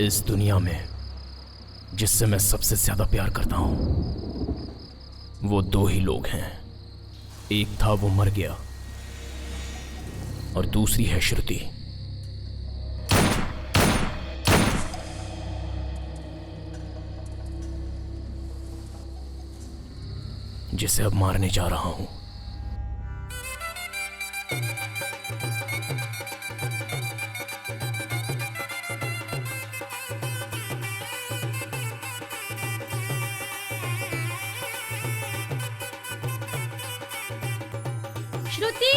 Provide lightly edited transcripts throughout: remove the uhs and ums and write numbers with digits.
इस दुनिया में जिससे मैं सबसे ज्यादा प्यार करता हूं वो दो ही लोग हैं। एक था वो मर गया और दूसरी है श्रुति। जिसे अब मारने जा रहा हूं। श्रुति,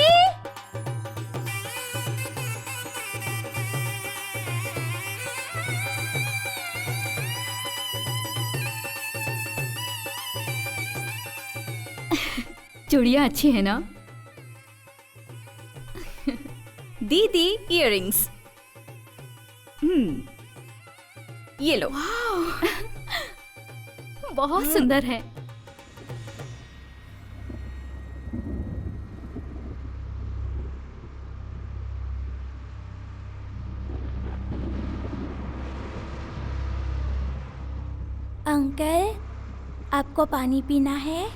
चूड़ियां अच्छी है ना? दीदी इयररिंग्स। ये लो। बहुत सुंदर है। अंकल, आपको पानी पीना है?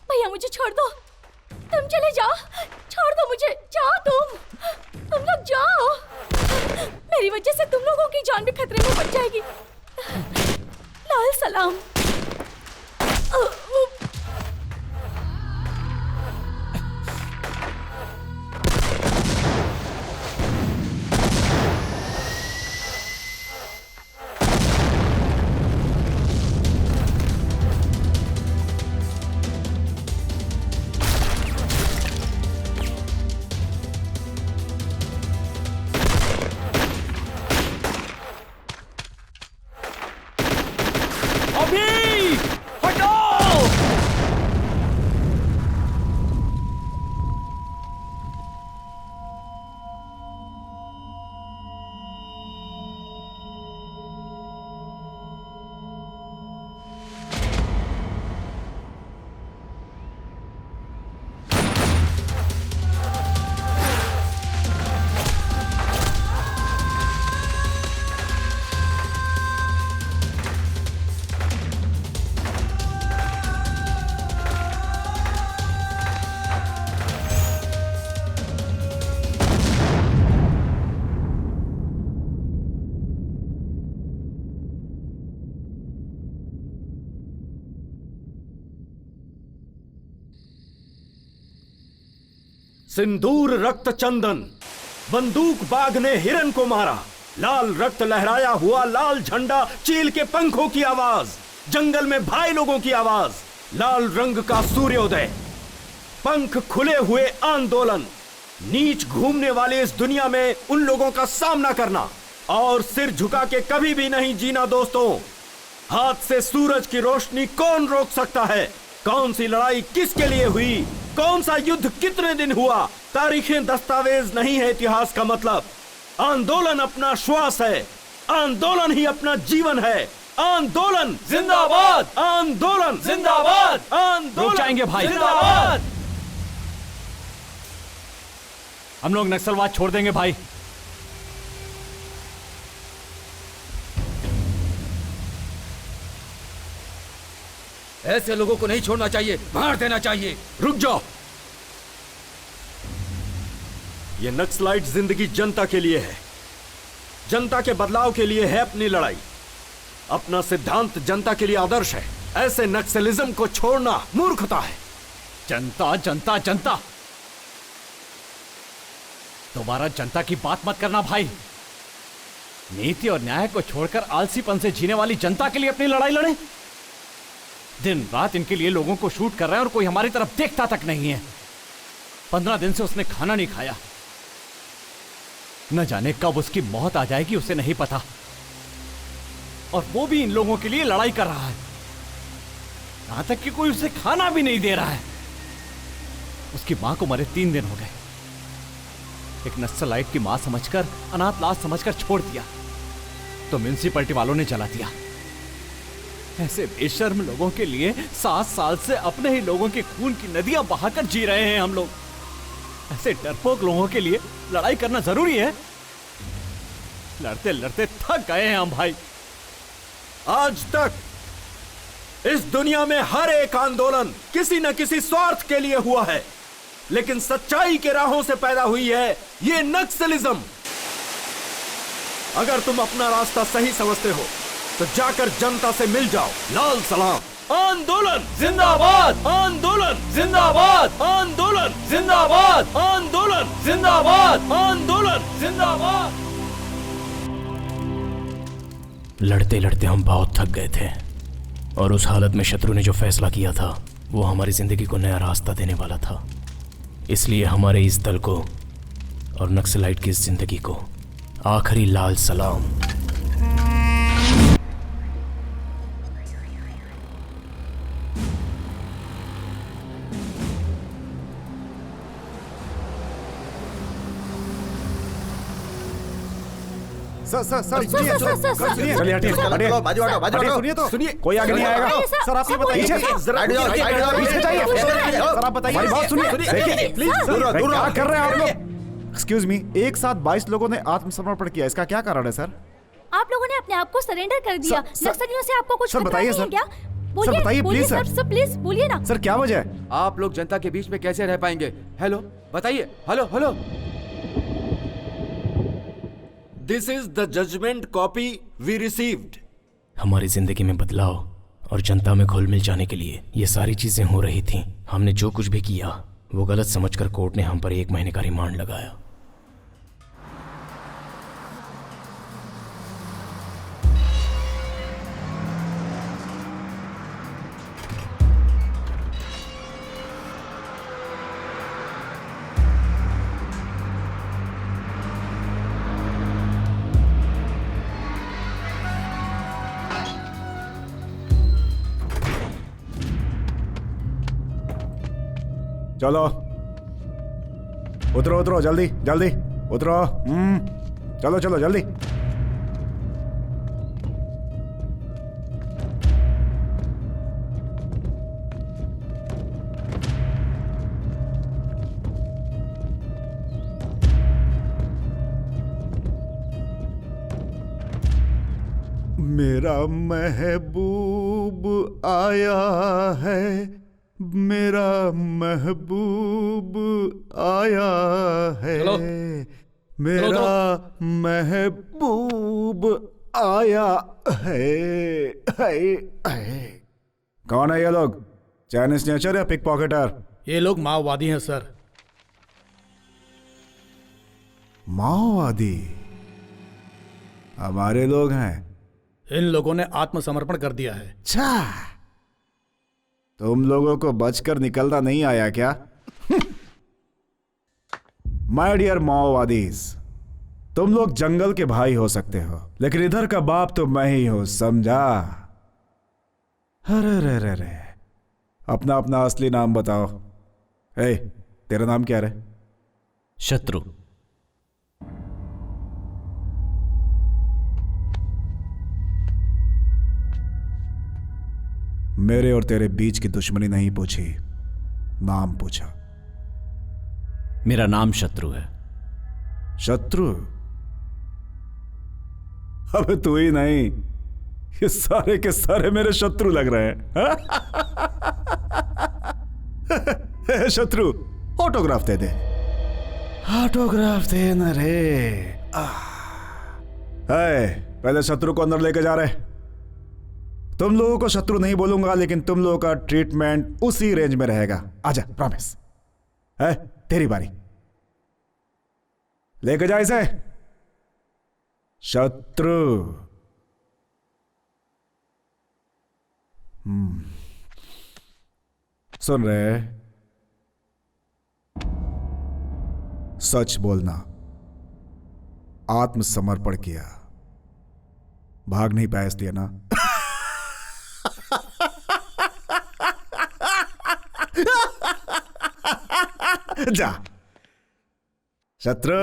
भैया मुझे छोड़ दो, तुम चले जाओ, छोड़ दो मुझे, जाओ तुम लोग जाओ। मेरी वजह से तुम लोगों की जान भी खतरे में पड़ जाएगी। लाल सलाम। अभी सिंदूर रक्त चंदन, बंदूक बाघ ने हिरन को मारा, लाल रक्त लहराया हुआ लाल झंडा, चील के पंखों की आवाज, जंगल में भाई लोगों की आवाज, लाल रंग का सूर्योदय, पंख खुले हुए आंदोलन, नीच घूमने वाले इस दुनिया में उन लोगों का सामना करना और सिर झुका के कभी भी नहीं जीना। दोस्तों, हाथ से सूरज की रोशनी कौन रोक सकता है? कौन सी लड़ाई किसके लिए हुई, कौन सा युद्ध कितने दिन हुआ, तारीखें दस्तावेज नहीं है इतिहास का मतलब। आंदोलन अपना श्वास है, आंदोलन ही अपना जीवन है। आंदोलन जिंदाबाद, आंदोलन जिंदाबाद, आंदोलन रुक जाएंगे भाई, जिंदाबाद। हम लोग नक्सलवाद छोड़ देंगे भाई। ऐसे लोगों को नहीं छोड़ना चाहिए, मार देना चाहिए। रुक जाओ। ये नक्सलाइट जिंदगी जनता के लिए है, जनता के बदलाव के लिए है अपनी लड़ाई। अपना सिद्धांत जनता के लिए आदर्श है। ऐसे नक्सलिज्म को छोड़ना मूर्खता है। जनता जनता जनता, दोबारा जनता की बात मत करना भाई। नीति और न्याय को छोड़कर आलसीपन से जीने वाली जनता के लिए अपनी लड़ाई लड़े। दिन रात इनके लिए लोगों को शूट कर रहे हैं और कोई हमारी तरफ देखता तक नहीं है। 15 दिन से उसने खाना नहीं खाया, न जाने कब उसकी मौत आ जाएगी उसे नहीं पता, और वो भी इन लोगों के लिए लड़ाई कर रहा है। यहां तक कि कोई उसे खाना भी नहीं दे रहा है। उसकी मां को मरे 3 दिन हो गए। एक नक्सलाइट की मां समझकर, अनाथ लाश समझकर छोड़ दिया तो म्युनिसिपैलिटी वालों ने जला दिया। ऐसे बेशर्म लोगों के लिए 7 साल से अपने ही लोगों के खून की नदियां बहाकर जी रहे हैं हम लोग। ऐसे डरपोक लोगों के लिए लड़ाई करना जरूरी है? लड़ते लड़ते थक गए हैं हम भाई। आज तक इस दुनिया में हर एक आंदोलन किसी न किसी स्वार्थ के लिए हुआ है, लेकिन सच्चाई के राहों से पैदा हुई है ये नक्सलिज्म। अगर तुम अपना रास्ता सही समझते हो तो जाकर जनता से मिल जाओ। लाल सलाम। आंदोलन जिंदाबाद, आंदोलन जिंदाबाद, आंदोलन जिंदाबाद, आंदोलन जिंदाबाद, आंदोलन जिंदाबाद। लड़ते लड़ते हम बहुत थक गए थे और उस हालत में शत्रु ने जो फैसला किया था वो हमारी जिंदगी को नया रास्ता देने वाला था। इसलिए हमारे इस दल को और नक्सलाइट की इस जिंदगी को आखिरी लाल सलाम। सर सुनिए, चलिए हटिए, बाजू हटो, बाजू हटो। सुनिए तो सुनिए, कोई आगे नहीं आएगा। सर आप ये बताइए, पीछे जाइए, सर आप बताइए। मेरी बात सुनिए, देखिए प्लीज, क्या कर रहे हैं आप लोग? एक्सक्यूज मी, एक साथ 22 लोगों ने आत्मसमर्पण किया, इसका क्या कारण है सर? आप लोगों ने अपने आप को सरेंडर कर दिया। नक्सलियों से आपको कुछ सर खतरा बताइए नहीं है सर। क्या? सर बताइए प्लीज सर। सर प्लीज बोलिए ना। सर क्या वजह है? आप लोग जनता के बीच में कैसे रह पाएंगे? हेलो, बताइए। Hello hello. This is the judgment copy we received. हमारी जिंदगी में बदलाव और जनता में घुल मिल जाने के लिए ये सारी चीजें हो रही थीं। हमने जो कुछ भी किया वो गलत समझकर कोर्ट ने हम पर 1 महीने का रिमांड लगाया। चलो उतरो उतरो, जल्दी जल्दी उतरो। चलो चलो जल्दी। मेरा महबूब आया है, मेरा महबूब आया है, चलो। मेरा महबूब आया है। कौन है ये लोग? चाइनीज नेचर या पिक पॉकेटर? ये लोग माओवादी हैं सर। माओवादी हमारे लोग हैं। इन लोगों ने आत्मसमर्पण कर दिया है। अच्छा, तुम लोगों को बचकर निकलना नहीं आया क्या? माय डियर माओवादीज, तुम लोग जंगल के भाई हो सकते हो, लेकिन इधर का बाप तो मैं ही हूं, समझा? अरे रे रे रे, अपना अपना असली नाम बताओ। ए, तेरा नाम क्या है? शत्रु। मेरे और तेरे बीच की दुश्मनी नहीं पूछी, नाम पूछा। मेरा नाम शत्रु है। शत्रु? अबे तू ही नहीं, ये सारे के सारे मेरे शत्रु लग रहे हैं। शत्रु, ऑटोग्राफ दे दे। ऑटोग्राफ दे न रे। पहले शत्रु को अंदर लेके जा रहे। तुम लोगों को शत्रु नहीं बोलूंगा, लेकिन तुम लोगों का ट्रीटमेंट उसी रेंज में रहेगा। आजा, प्रॉमिस है। तेरी बारी, लेके जा इसे। शत्रु। सुन रहे? सच बोलना। आत्मसमर्पण किया, भाग नहीं पाया इसलिए ना? जा शत्रु।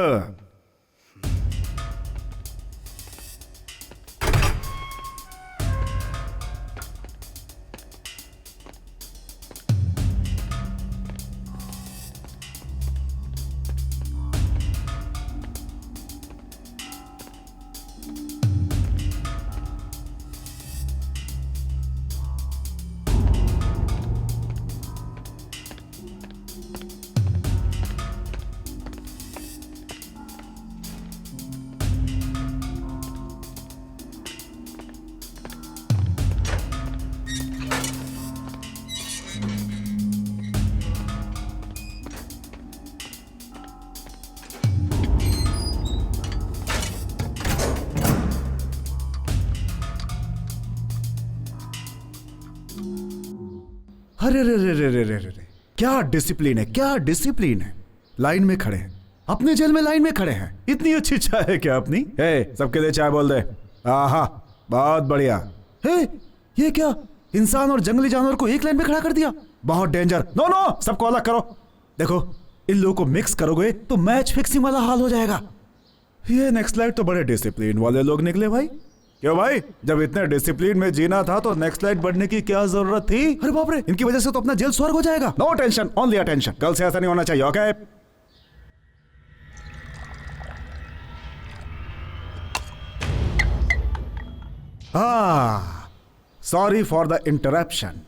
अरे रे रे रे रे रे रे, क्या डिसिप्लिन है, क्या डिसिप्लिन है। लाइन में खड़े हैं, अपने जेल में लाइन में खड़े हैं। इतनी अच्छी चाय है क्या अपनी? सबके लिए चाय बोल दे। आहा, बहुत बढ़िया। ये क्या, इंसान और जंगली जानवर को एक लाइन में खड़ा कर दिया? बहुत डेंजर। नो नो, सबको अलग करो। देखो, इन लोगों को मिक्स करोगे तो मैच फिक्सिंग वाला हाल हो जाएगा। ये नेक्स्ट लाइट तो बड़े डिसिप्लिन वाले लोग निकले भाई। क्यों भाई, जब इतने डिसिप्लिन में जीना था तो नेक्स्ट लाइट बढ़ने की क्या जरूरत थी? अरे बाप रे, इनकी वजह से तो अपना जेल स्वर्ग हो जाएगा। No tension, only attention. कल से ऐसा नहीं होना चाहिए, okay? Sorry for the interruption.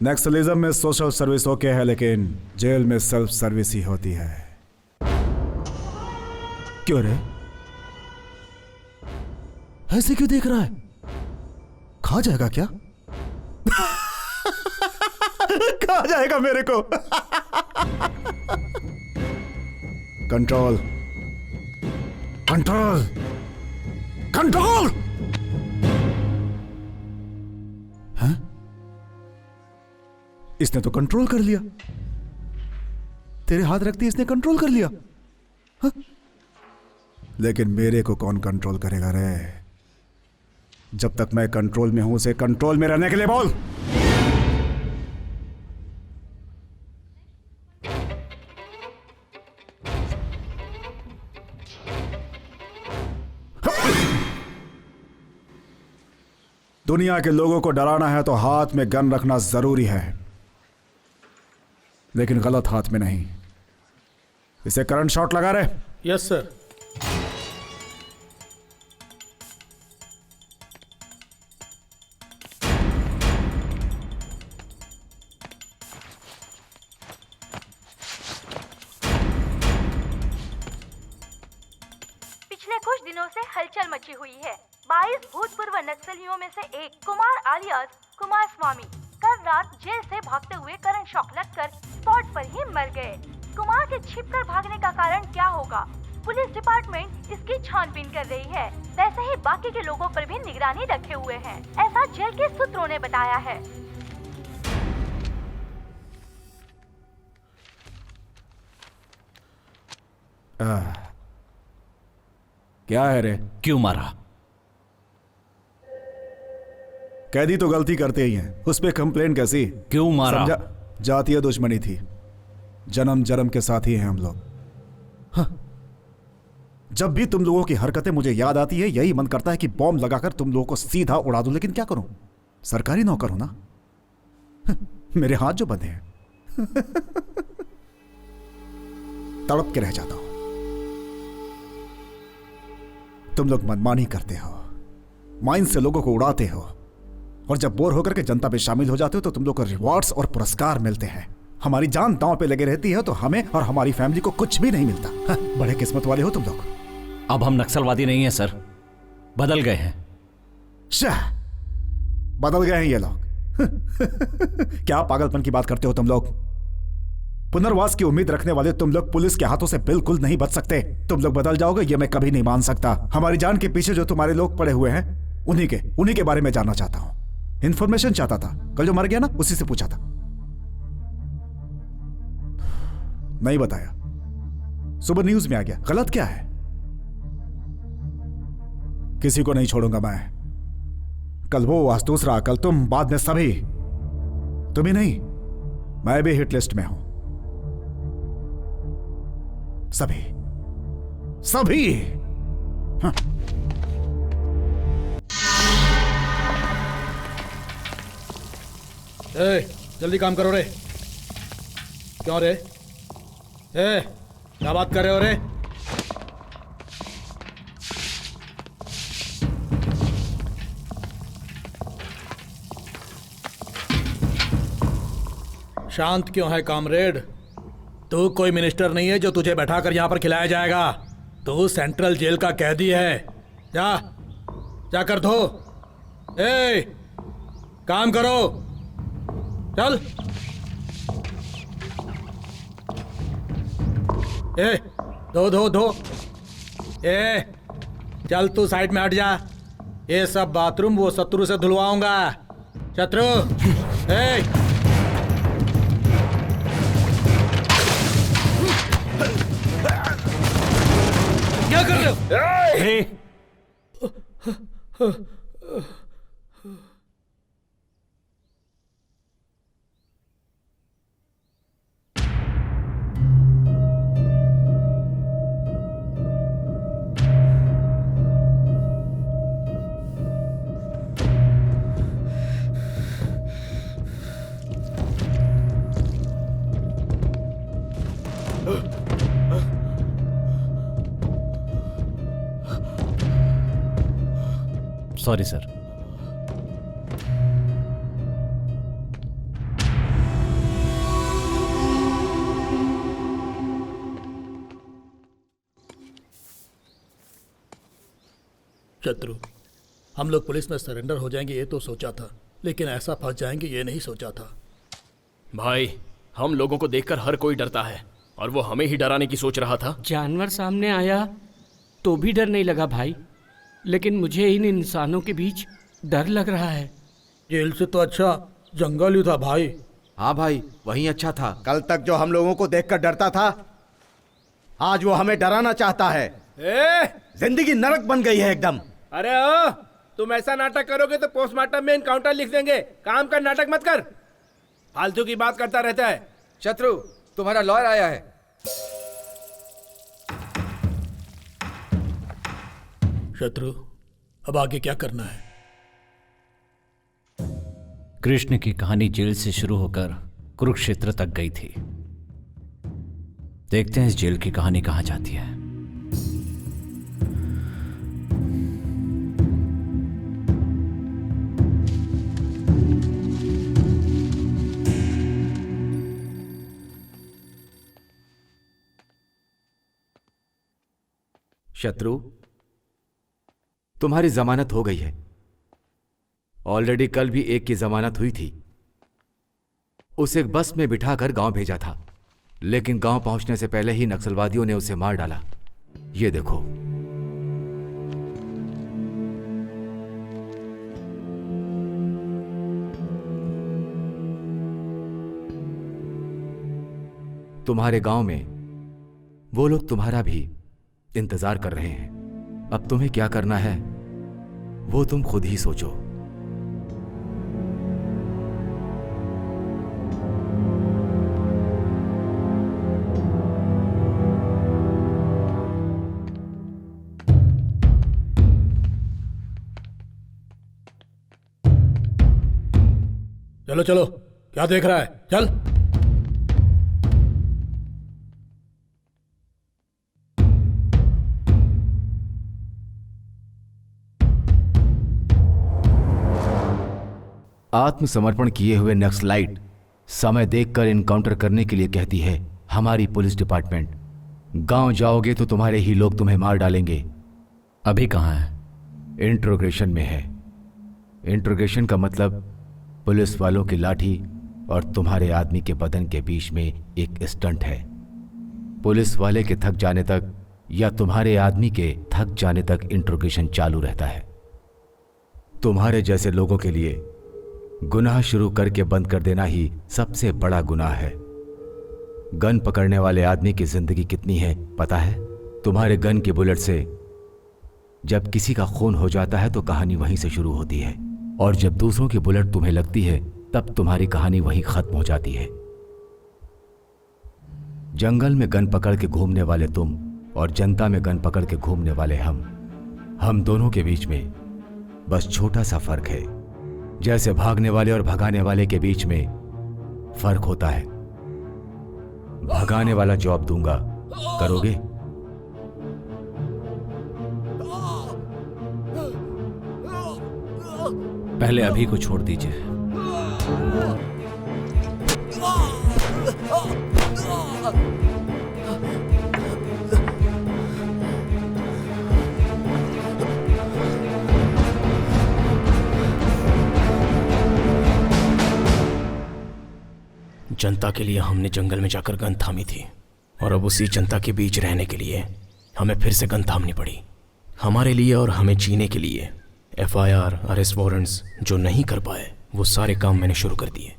Naxalism में सोशल सर्विस ओके है, लेकिन जेल में सेल्फ सर्विस ही होती है। क्यों रे, ऐसे क्यों देख रहा है? खा जाएगा क्या? खा जाएगा मेरे को। Control, control, control. इसने तो कंट्रोल कर लिया। तेरे हाथ रखते इसने कंट्रोल कर लिया। हा? लेकिन मेरे को कौन कंट्रोल करेगा रे? जब तक मैं कंट्रोल में हूं, उसे कंट्रोल में रहने के लिए बोल। दुनिया के लोगों को डराना है तो हाथ में गन रखना जरूरी है, लेकिन गलत हाथ में नहीं। इसे करंट शॉट लगा रहे? Yes sir. दिनों से हलचल मची हुई है। 22 भूतपूर्व नक्सलियों में से एक कुमार आलियास कुमार स्वामी कल रात जेल से भागते हुए करंट शॉक लगकर स्पॉट पर ही मर गए। कुमार के छिपकर भागने का कारण क्या होगा? पुलिस डिपार्टमेंट इसकी छानबीन कर रही है। वैसे ही बाकी के लोगों पर भी निगरानी रखे हुए हैं, ऐसा जेल के सूत्रों ने बताया है। क्या है रे? क्यों मारा? कैदी तो गलती करते ही हैं, उस पे कंप्लेन कैसी? क्यों मारा? समझा? जातीय दुश्मनी थी, जन्म जन्म के साथी हैं हम लोग। हाँ। जब भी तुम लोगों की हरकतें मुझे याद आती है, यही मन करता है कि बॉम्ब लगाकर तुम लोगों को सीधा उड़ा दूं, लेकिन क्या करूं? सरकारी नौकर हूं ना। मेरे हाथ जो बंधे हैं तड़प के रह जाता हूं। तुम लोग मनमानी करते हो, माइंड से लोगों को उड़ाते हो, और जब बोर होकर के जनता में शामिल हो जाते हो तो तुम लोग को रिवॉर्ड्स और पुरस्कार मिलते हैं। हमारी जान दांव पे लगे रहती है तो हमें और हमारी फैमिली को कुछ भी नहीं मिलता। हाँ, बड़े किस्मत वाले हो तुम लोग। अब हम नक्सलवादी नहीं हैं सर, बदल गए हैं। शाह, बदल गए हैं ये लोग। क्या पागलपन की बात करते हो तुम लोग? पुनर्वास की उम्मीद रखने वाले तुम लोग पुलिस के हाथों से बिल्कुल नहीं बच सकते। तुम लोग बदल जाओगे ये मैं कभी नहीं मान सकता। हमारी जान के पीछे जो तुम्हारे लोग पड़े हुए हैं उन्हीं के बारे में जानना चाहता हूं। इंफॉर्मेशन चाहता था, कल जो मर गया ना उसी से पूछा था, नहीं बताया। सुबह न्यूज में आ गया। गलत क्या है? किसी को नहीं छोड़ूंगा मैं। कल वो, आज दूसरा, कल तुम, बाद में सभी। तुम ही नहीं, मैं भी हिट लिस्ट में हूं। सभी सभी। हाँ। जल्दी काम करो रे। क्यों रे? क्या बात कर रहे हो रे? शांत क्यों है कामरेड? तू कोई मिनिस्टर नहीं है जो तुझे बैठाकर यहां पर खिलाया जाएगा। तू सेंट्रल जेल का कैदी है। जा कर धो। काम करो, चल। धो। चल तू साइड में हट जा। ये सब बाथरूम वो शत्रु से धुलवाऊंगा। शत्रु, क्या कर रहे हो? Sorry sir. शत्रु, हम लोग पुलिस में सरेंडर हो जाएंगे ये तो सोचा था, लेकिन ऐसा फंस जाएंगे ये नहीं सोचा था। भाई, हम लोगों को देखकर हर कोई डरता है और वो हमें ही डराने की सोच रहा था। जानवर सामने आया तो भी डर नहीं लगा भाई, लेकिन मुझे इन इंसानों के बीच डर लग रहा है। जेल से तो अच्छा जंगल ही था भाई। हाँ भाई, वहीं अच्छा था। कल तक जो हम लोगों को देखकर डरता था, आज वो हमें डराना चाहता है। जिंदगी नरक बन गई है एकदम। अरे ओ, तुम ऐसा नाटक करोगे तो पोस्टमार्टम में इनकाउंटर लिख देंगे। काम का नाटक मत कर, फालतू की बात करता रहता है। शत्रु, तुम्हारा लॉयर आया है। शत्रु, अब आगे क्या करना है? कृष्ण की कहानी जेल से शुरू होकर कुरुक्षेत्र तक गई थी। देखते हैं इस जेल की कहानी कहां जाती है। शत्रु, तुम्हारी जमानत हो गई है। ऑलरेडी कल भी एक की जमानत हुई थी। उसे एक बस में बिठाकर गांव भेजा था, लेकिन गांव पहुंचने से पहले ही नक्सलवादियों ने उसे मार डाला। ये देखो। तुम्हारे गांव में वो लोग तुम्हारा भी इंतजार कर रहे हैं। अब तुम्हें क्या करना है वो तुम खुद ही सोचो। चलो चलो, क्या देख रहा है, चल। आत्मसमर्पण किए हुए नक्सलाइट समय देखकर इनकाउंटर करने के लिए कहती है हमारी पुलिस डिपार्टमेंट। गांव जाओगे तो तुम्हारे ही लोग तुम्हें मार डालेंगे। अभी कहाँ है? इंट्रोगेशन में है। इंट्रोगेशन का मतलब पुलिस वालों की लाठी और तुम्हारे आदमी के बदन के बीच में एक स्टंट है। पुलिस वाले के थक जाने तक या तुम्हारे आदमी के थक जाने तक इंट्रोगेशन चालू रहता है। तुम्हारे जैसे लोगों के लिए गुनाह शुरू करके बंद कर देना ही सबसे बड़ा गुनाह है। गन पकड़ने वाले आदमी की जिंदगी कितनी है पता है? तुम्हारे गन के बुलेट से जब किसी का खून हो जाता है तो कहानी वहीं से शुरू होती है, और जब दूसरों की बुलेट तुम्हें लगती है तब तुम्हारी कहानी वहीं खत्म हो जाती है। जंगल में गन पकड़ के घूमने वाले तुम और जनता में गन पकड़ के घूमने वाले हम दोनों के बीच में बस छोटा सा फर्क है। जैसे भागने वाले और भगाने वाले के बीच में फर्क होता है। भगाने वाला जॉब दूंगा, करोगे? पहले अभी को छोड़ दीजिए। जनता के लिए हमने जंगल में जाकर गन थामी थी, और अब उसी जनता के बीच रहने के लिए हमें फिर से गन थामनी पड़ी। हमारे लिए और हमें जीने के लिए FIR, अरेस्ट वारंट्स जो नहीं कर पाए वो सारे काम मैंने शुरू कर दिए।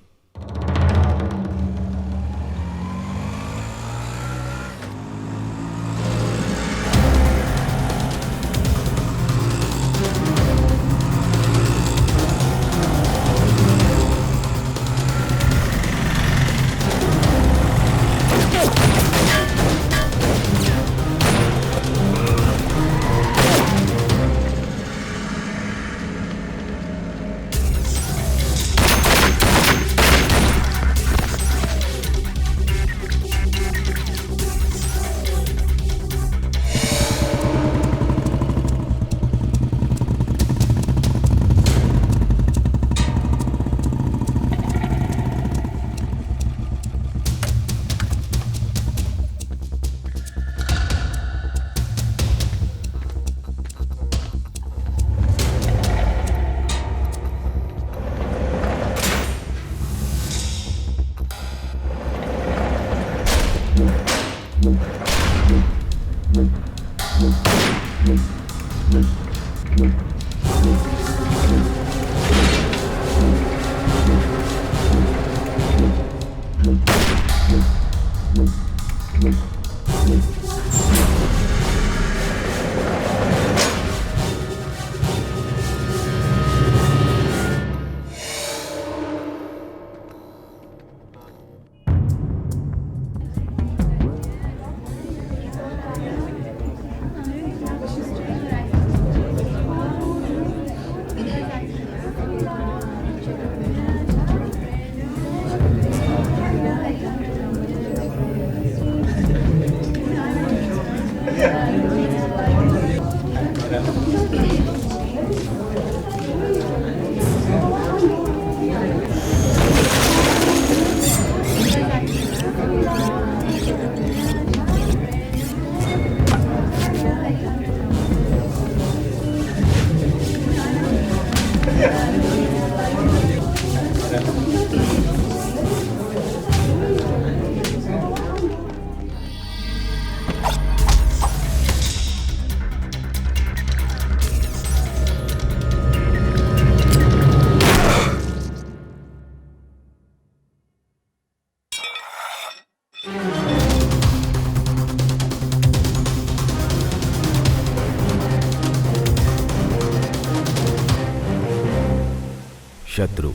शत्रु,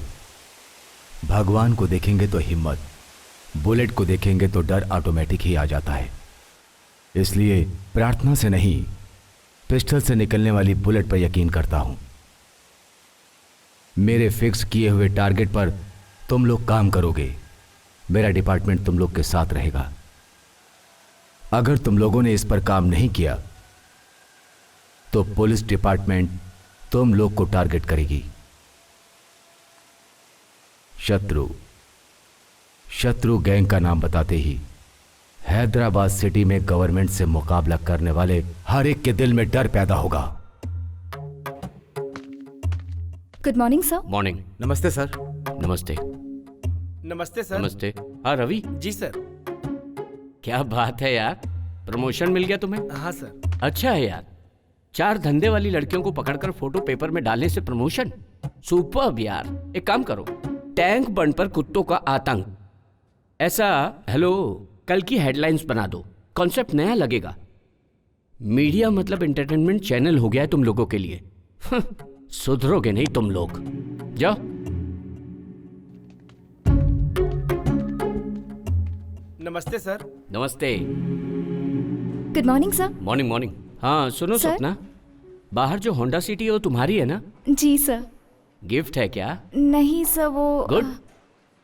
भगवान को देखेंगे तो हिम्मत, बुलेट को देखेंगे तो डर ऑटोमेटिक ही आ जाता है। इसलिए प्रार्थना से नहीं, पिस्टल से निकलने वाली बुलेट पर यकीन करता हूं। मेरे फिक्स किए हुए टारगेट पर तुम लोग काम करोगे, मेरा डिपार्टमेंट तुम लोग के साथ रहेगा। अगर तुम लोगों ने इस पर काम नहीं किया तो पुलिस डिपार्टमेंट तुम लोग को टारगेट करेगी। शत्रु गैंग का नाम बताते ही हैदराबाद सिटी में गवर्नमेंट से मुकाबला करने वाले हर एक के दिल में डर पैदा होगा। Good morning sir. मॉर्निंग। नमस्ते सर। नमस्ते। नमस्ते सर। नमस्ते। हाँ रवि। जी सर। क्या बात है यार, प्रमोशन मिल गया तुम्हें? हाँ सर। अच्छा है यार, 4 धंधे वाली लड़कियों को पकड़कर फोटो पेपर में डालने से प्रमोशन, सुपर्ब यार। एक काम करो, टैंक बंड पर कुत्तों का आतंक, ऐसा हेलो कल की हेडलाइंस बना दो। कॉन्सेप्ट नया लगेगा। मीडिया मतलब एंटरटेनमेंट चैनल हो गया है तुम लोगों के लिए। सुधरोगे नहीं तुम लोग। जाओ। नमस्ते सर। नमस्ते। Good morning sir. Morning morning. हाँ सुनो सर? सपना, बाहर जो होंडा सिटी है वो तुम्हारी है ना? जी सर। गिफ्ट है क्या? नहीं सर, वो गुड।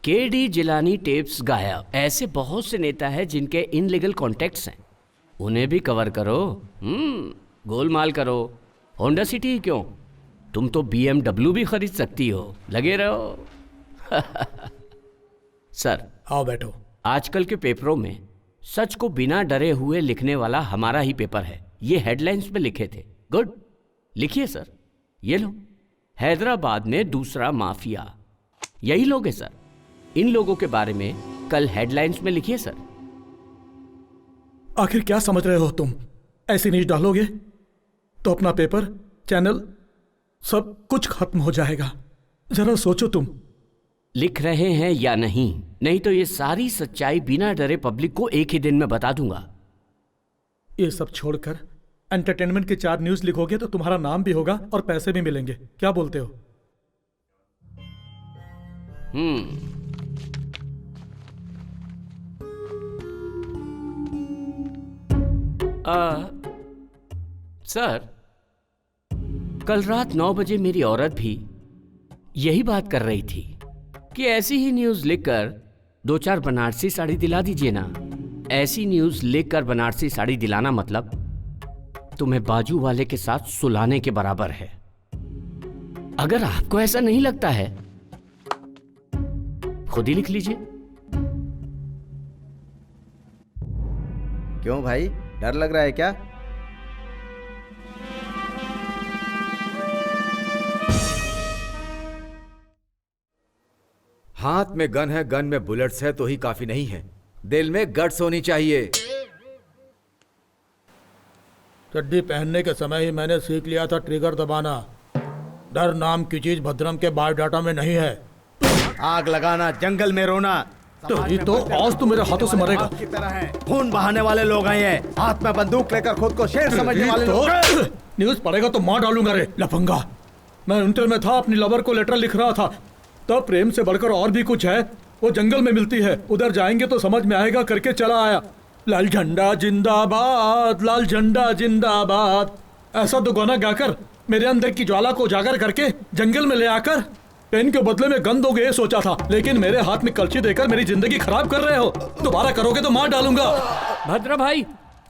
केडी जिलानी टेप्स गायब। ऐसे बहुत से नेता हैं जिनके इनलीगल कॉन्टेक्ट्स हैं, उन्हें भी कवर करो। गोलमाल करो। होंडा सिटी ही क्यों, तुम तो BMW भी खरीद सकती हो। लगे रहो। सर आओ बैठो। आजकल के पेपरों में सच को बिना डरे हुए लिखने वाला हमारा ही पेपर है। ये हेडलाइंस में लिखे थे। गुड, लिखिए सर। ये लो, हैदराबाद में दूसरा माफिया। यही लोग हैं सर। इन लोगों के बारे में कल हेडलाइंस में लिखिए सर। आखिर क्या समझ रहे हो तुम? ऐसी न्यूज डालोगे तो अपना पेपर, चैनल, सब कुछ खत्म हो जाएगा। जरा सोचो तुम। लिख रहे हैं या नहीं? नहीं तो ये सारी सच्चाई बिना डरे पब्लिक को एक ही दिन में बता दूंगा। ये सब छोड़कर एंटरटेनमेंट के 4 न्यूज लिखोगे तो तुम्हारा नाम भी होगा और पैसे भी मिलेंगे। क्या बोलते हो? सर, कल रात 9 बजे मेरी औरत भी यही बात कर रही थी कि ऐसी ही न्यूज लिखकर 2-4 बनारसी साड़ी दिला दीजिए ना। ऐसी न्यूज लिखकर बनारसी साड़ी दिलाना मतलब तुम्हें बाजू वाले के साथ सुलाने के बराबर है। अगर आपको ऐसा नहीं लगता है, खुद ही लिख लीजिए। क्यों भाई, डर लग रहा है क्या? हाथ में गन है, गन में बुलेट्स है तो ही काफी नहीं है, दिल में गट्स होनी चाहिए। चड्डी पहनने के समय ही मैंने सीख लिया था ट्रिगर दबाना। डर नाम की चीज भद्रम के बायोडाटा में नहीं है। आग लगाना, जंगल में रोना, तो ये तो आज तो मेरे हाथों से मरेगा। की तरह है। खून बहाने वाले लोग आए हैं, हाथ में बंदूक लेकर खुद को शेर समझने वाले लोग। न्यूज पढ़ेगा तो मार डालूंगा रे लफंगा। मैं इंटर में था, अपनी लवर को लेटर लिख रहा था, तब प्रेम से बढ़कर और भी कुछ है, वो जंगल में मिलती है, उधर जाएंगे तो समझ में आएगा करके चला आया। लाल झंडा जिंदाबाद, लाल झंडा जिंदाबाद, ऐसा तो गाना गाकर मेरे अंदर की ज्वाला को उजागर करके जंगल में ले आकर पेन के बदले में गन दोगे ये सोचा था, लेकिन मेरे हाथ में कलची देकर मेरी जिंदगी खराब कर रहे हो। दोबारा करोगे तो मार डालूंगा। भद्रा भाई,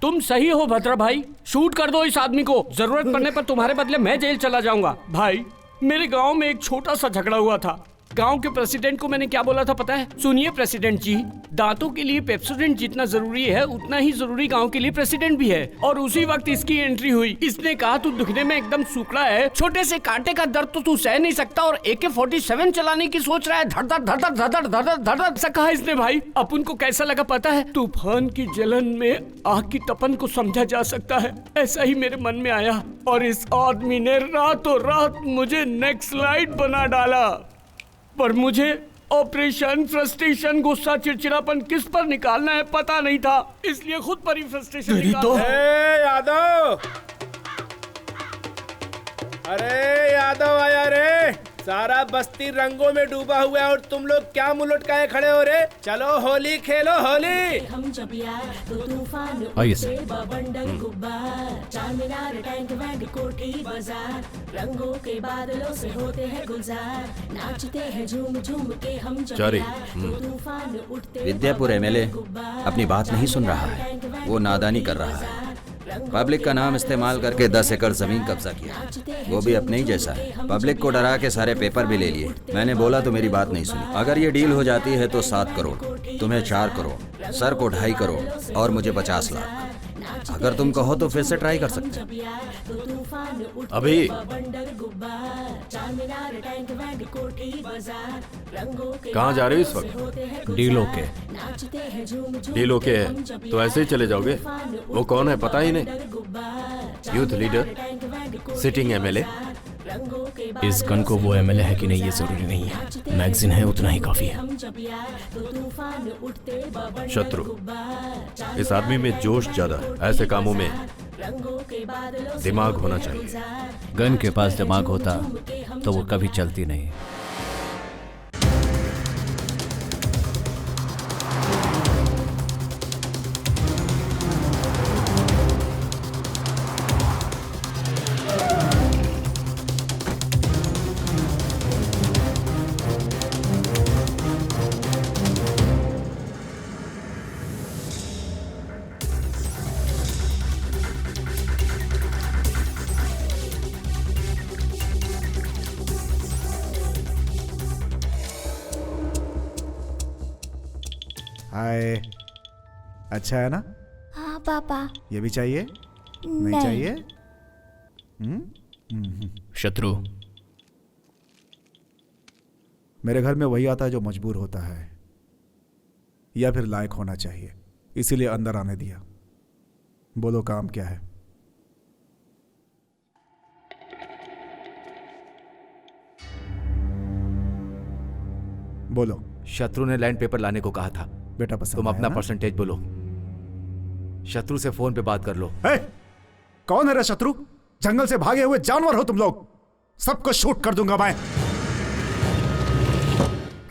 तुम सही हो। भद्रा भाई, शूट कर दो इस आदमी को। जरूरत पड़ने पर तुम्हारे बदले मैं जेल चला जाऊंगा। भाई, मेरे गांव में एक छोटा सा झगड़ा हुआ था, गांव के प्रेसिडेंट को मैंने क्या बोला था पता है? सुनिए प्रेसिडेंट जी, दांतों के लिए पेप्सोडेंट जितना जरूरी है उतना ही जरूरी गांव के लिए प्रेसिडेंट भी है। और उसी वक्त इसकी एंट्री हुई। इसने कहा तू दुखने में एकदम सूखड़ा है, छोटे से कांटे का दर्द तो तू सह नहीं सकता और AK-47 चलाने की सोच रहा है, धड़-धड़ धड़-धड़ धड़-धड़ धड़-धड़ धड़-धड़ ऐसा कहा इसने भाई। अपन को कैसा लगा पता है? तूफान की जलन में आग की तपन को समझा जा सकता है, ऐसा ही मेरे मन में आया। और इस आदमी ने रातों रात मुझे नेक्स्ट स्लाइड बना डाला। पर मुझे ऑपरेशन, फ्रस्ट्रेशन, गुस्सा, चिड़चिड़ापन किस पर निकालना है पता नहीं था, इसलिए खुद पर ही फ्रस्ट्रेशन निकाला। यादव, अरे यादव आया रे। सारा बस्ती रंगों में डूबा हुआ है और तुम लोग क्या मुंह लटकाए खड़े हो रे? चलो होली खेलो होली। हम जब यार तो तूफान आइए सर। बंडल गुब्बार, चारमीनार, टैंक बैंड, कोठी बाजार, रंगों के बादलों से होते हैं गुलजार, नाचते हैं झूम झूम के हम जब यार तो तूफान उठते। विद्यापुर MLA अपनी बात नहीं सुन रहा है, वो नादानी कर रहा है। पब्लिक का नाम इस्तेमाल करके 10 एकड़ जमीन कब्जा किया, वो भी अपने ही जैसा है। पब्लिक को डरा के सारे पेपर भी ले लिए। मैंने बोला तो मेरी बात नहीं सुनी। अगर ये डील हो जाती है तो 7 करोड़, तुम्हें 4 करोड़, सर को 2.5 करोड़ और मुझे 50 लाख। अगर तुम कहो तो फिर से ट्राई कर सकते हैं। अभी कहाँ जा रहे हो इस वक्त? Deal okay. डील ओके है तो ऐसे ही चले जाओगे? वो कौन है पता ही नहीं? Youth leader, sitting MLA। इस गन को वो MLA है कि नहीं ये जरूरी नहीं है, मैगजीन है उतना ही काफी है। शत्रु, इस आदमी में जोश ज्यादा है, ऐसे कामों में दिमाग होना चाहिए। गन के पास दिमाग होता तो वो कभी चलती नहीं। हाय, अच्छा है ना? हाँ पापा। ये भी चाहिए? नहीं चाहिए? शत्रु, मेरे घर में वही आता है जो मजबूर होता है या फिर लायक होना चाहिए, इसीलिए अंदर आने दिया। बोलो काम क्या है? बोलो। शत्रु ने लैंड पेपर लाने को कहा था। बेटा पसंद तुम अपना ना? परसेंटेज बोलो। शत्रु से फोन पे बात कर लो। कौन है रे शत्रु? जंगल से भागे हुए जानवर हो तुम लोग, सबको शूट कर दूंगा मैं।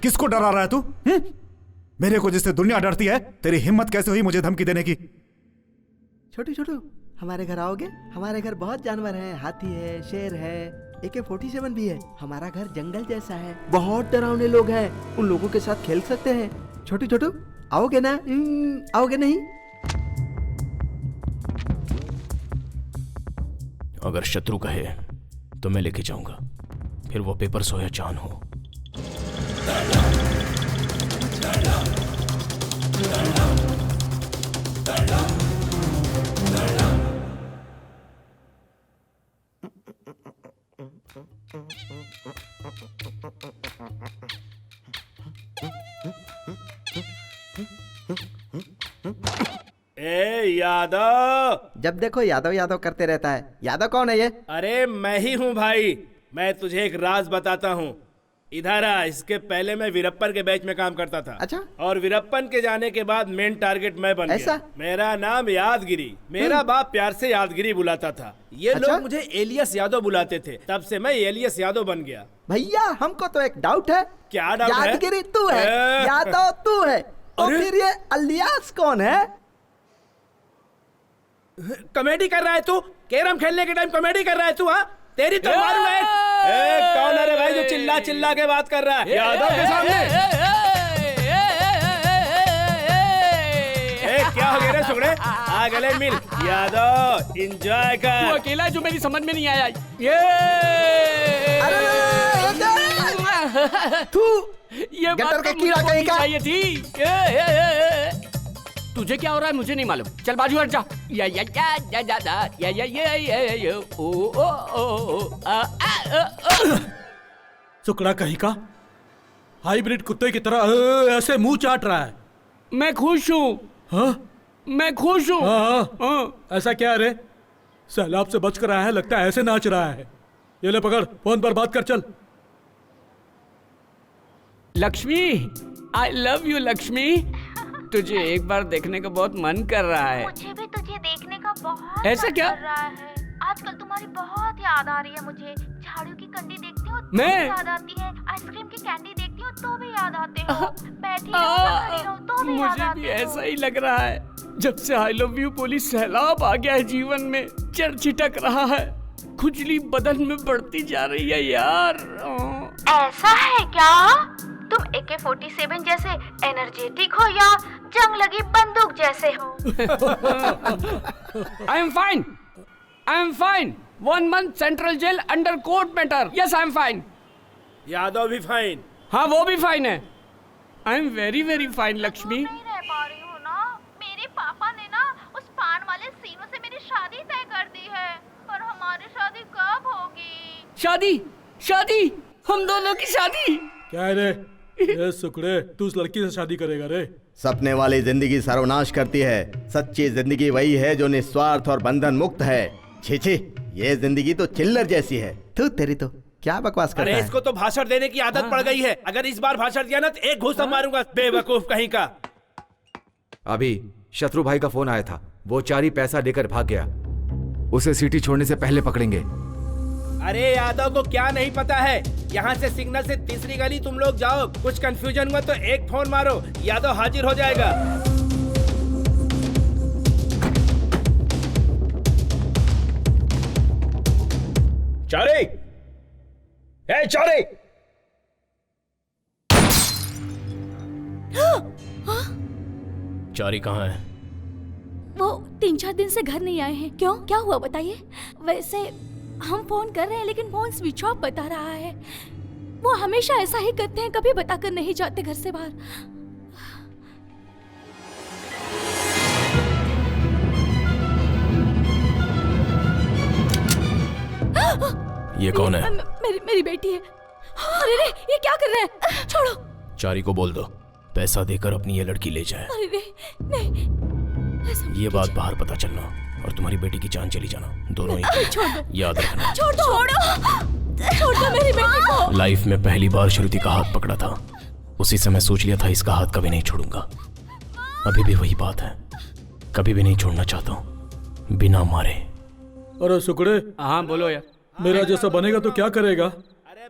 किसको डरा रहा है तू? मेरे को जिससे दुनिया डरती है, तेरी हिम्मत कैसे हुई मुझे धमकी देने की? छोटू छोटू, हमारे घर आओगे? हमारे घर बहुत जानवर हैं, हाथी है, शेर है, AK-47 भी है। हमारा घर जंगल जैसा है, बहुत डरावने लोग हैं, उन लोगों के साथ खेल सकते हैं। छोटू छोटू आओगे ना? आओगे नहीं? अगर शत्रु कहे तो मैं लेके जाऊंगा, फिर वो पेपर सोया चांद हो। ए यादव, जब देखो यादव यादव करते रहता है। यादव कौन है ये? अरे मैं ही हूँ भाई। मैं तुझे एक राज बताता हूँ। इधर आ। इसके पहले मैं वीरप्पन के बैच में काम करता था। अच्छा। और वीरप्पन के जाने के बाद मेन टारगेट मैं बन ऐसा? गया। मेरा नाम यादगिरी। मेरा बाप प्यार से यादगिरी बुलाता था। ये अच्छा? लोग मुझे एलियस यादव बुलाते थे, तब से मैं एलियस यादव बन गया। भैया हमको तो एक डाउट है। क्या डाउट है? यादगिरी तू है, यादव तू है, और फिर ये अलियास कौन है? कॉमेडी कर रहा है तू? कैरम खेलने के टाइम कॉमेडी कर रहा है तू? हाँ, तेरी तो मारूंगा एक। कौन है रे भाई जो चिल्ला चिल्ला के बात कर रहा है यादव के सामने? क्या हो गया रे सुगड़े? आ गले मिल। यादव एंजॉय कर। तू अकेला जो मेरी समझ में नहीं आया। तू ये बात तो मुझे होनी चाहिए थी। तुझे क्या हो रहा है मुझे नहीं मालूम। चल बाजू हट जा। या या या या या या या या ओ ओ ओ सुकड़ा कहीं का हाइब्रिड कुत्ते की तरह ऐसे मुंह चाट रहा है। मैं खुश हूँ। हाँ मैं खुश हूँ। हाँ ऐसा क्या रे? सैलाब से बच कर आया है, लगता है ऐसे नाच रहा है। ये ले पकड़, फोन पर बात कर चल। Lakshmi, I love you Lakshmi. तुझे एक बार देखने का बहुत मन कर रहा है। मुझे भी तुझे देखने का बहुत ऐसा मन क्या? कर रहा है। आजकल तुम्हारी बहुत याद आ रही है मुझे। झाड़ू की कंडी देखती हूँ तो मैं? भी याद आती है। आइसक्रीम की कैंडी देखती हूँ तो भी याद आते हो। बैठी रहूं, खड़ी रहूं तो भी याद मुझे आते भी हो। ऐसा ही लग रहा है। जब से आई लव यू बोली सैलाब आ गया है जीवन में, चढ़ छिटक रहा है, खुजली बदन में बढ़ती जा रही है यार। ऐसा है क्या? तुम AK-47 जैसे एनर्जेटिक हो या जंग लगी बंदूक जैसे हो? I am fine. I am fine. 1 month central jail under court matter. Yes I am fine. Yadav भी फाइन। हाँ वो भी फाइन है। I am very very fine Lakshmi. नहीं रह पा रही हूँ ना। मेरे पापा ने ना उस पान वाले सीनों से मेरी शादी तय कर दी है। पर हमारी शादी कब होगी? शादी? शादी? हम दोनों की शादी? क्या है रे? ये सुकड़े, तू उस लड़की से शादी करेगा रे? सपने वाली जिंदगी सर्वनाश करती है। सच्ची जिंदगी वही है जो निस्वार्थ और बंधन मुक्त है। छी छी, ये जिंदगी तो चिल्लर जैसी है। तू तेरी तो क्या बकवास करता अरे है? इसको तो भाषण देने की आदत पड़ गई है। अगर इस बार भाषण दिया ना तो एक घूसा मारूंगा, बेवकूफ कहीं का। अभी शत्रु भाई का फोन आया था, वो चारी पैसा लेकर भाग गया। उसे सिटी छोड़ने से पहले पकड़ेंगे। अरे यादव को क्या नहीं पता है, यहाँ से सिग्नल से तीसरी गली तुम लोग जाओ, कुछ कंफ्यूजन हुआ तो एक फोन मारो, यादव हाजिर हो जाएगा। चारे, ए चारे, चारी कहाँ है? वो 3-4 दिन से घर नहीं आए हैं। क्यों, क्या हुआ बताइए? वैसे हम फोन कर रहे हैं लेकिन फोन स्विच ऑफ बता रहा है। वो हमेशा ऐसा ही करते हैं, कभी बताकर नहीं जाते घर से बाहर। ये कौन है? मेरी बेटी है। अरे रे, ये क्या कर रहे हैं? छोड़ो। चारी को बोल दो पैसा देकर अपनी ये लड़की ले जाए। अरे रे, नहीं। ये बात बाहर पता चलना और तुम्हारी बेटी की जान चली जाना, दोनों ही। छोड़ दो। याद रखना। छोड़ दो। छोड़ दो मेरी बेटी को। लाइफ में पहली बार श्रुति का हाथ पकड़ा था, उसी समय सोच लिया था इसका हाथ कभी नहीं छोड़ूंगा। अभी भी वही बात है, कभी भी नहीं छोड़ना चाहता हूँ बिना मारे। अरे सुकड़े। हाँ बोलो यार। मेरा जैसा बनेगा तो क्या करेगा?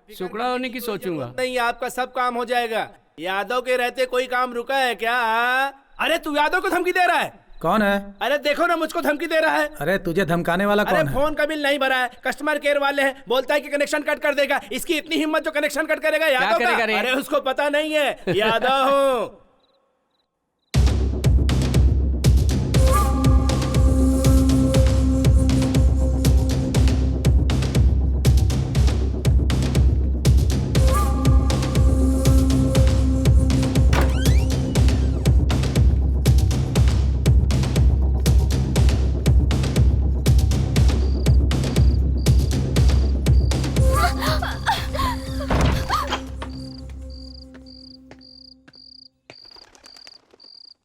सुकड़ा होने की सोचूंगा। नहीं, आपका सब काम हो जाएगा। यादव के रहते कोई काम रुका है क्या? अरे तू यादव को धमकी दे रहा है? कौन है? अरे देखो ना, मुझको धमकी दे रहा है। अरे तुझे धमकाने वाला कौन है? फोन का बिल नहीं भरा है, कस्टमर केयर वाले हैं, बोलता है कि कनेक्शन कट कर देगा। इसकी इतनी हिम्मत जो कनेक्शन कट करेगा यादव का? अरे उसको पता नहीं है, यादव हूँ।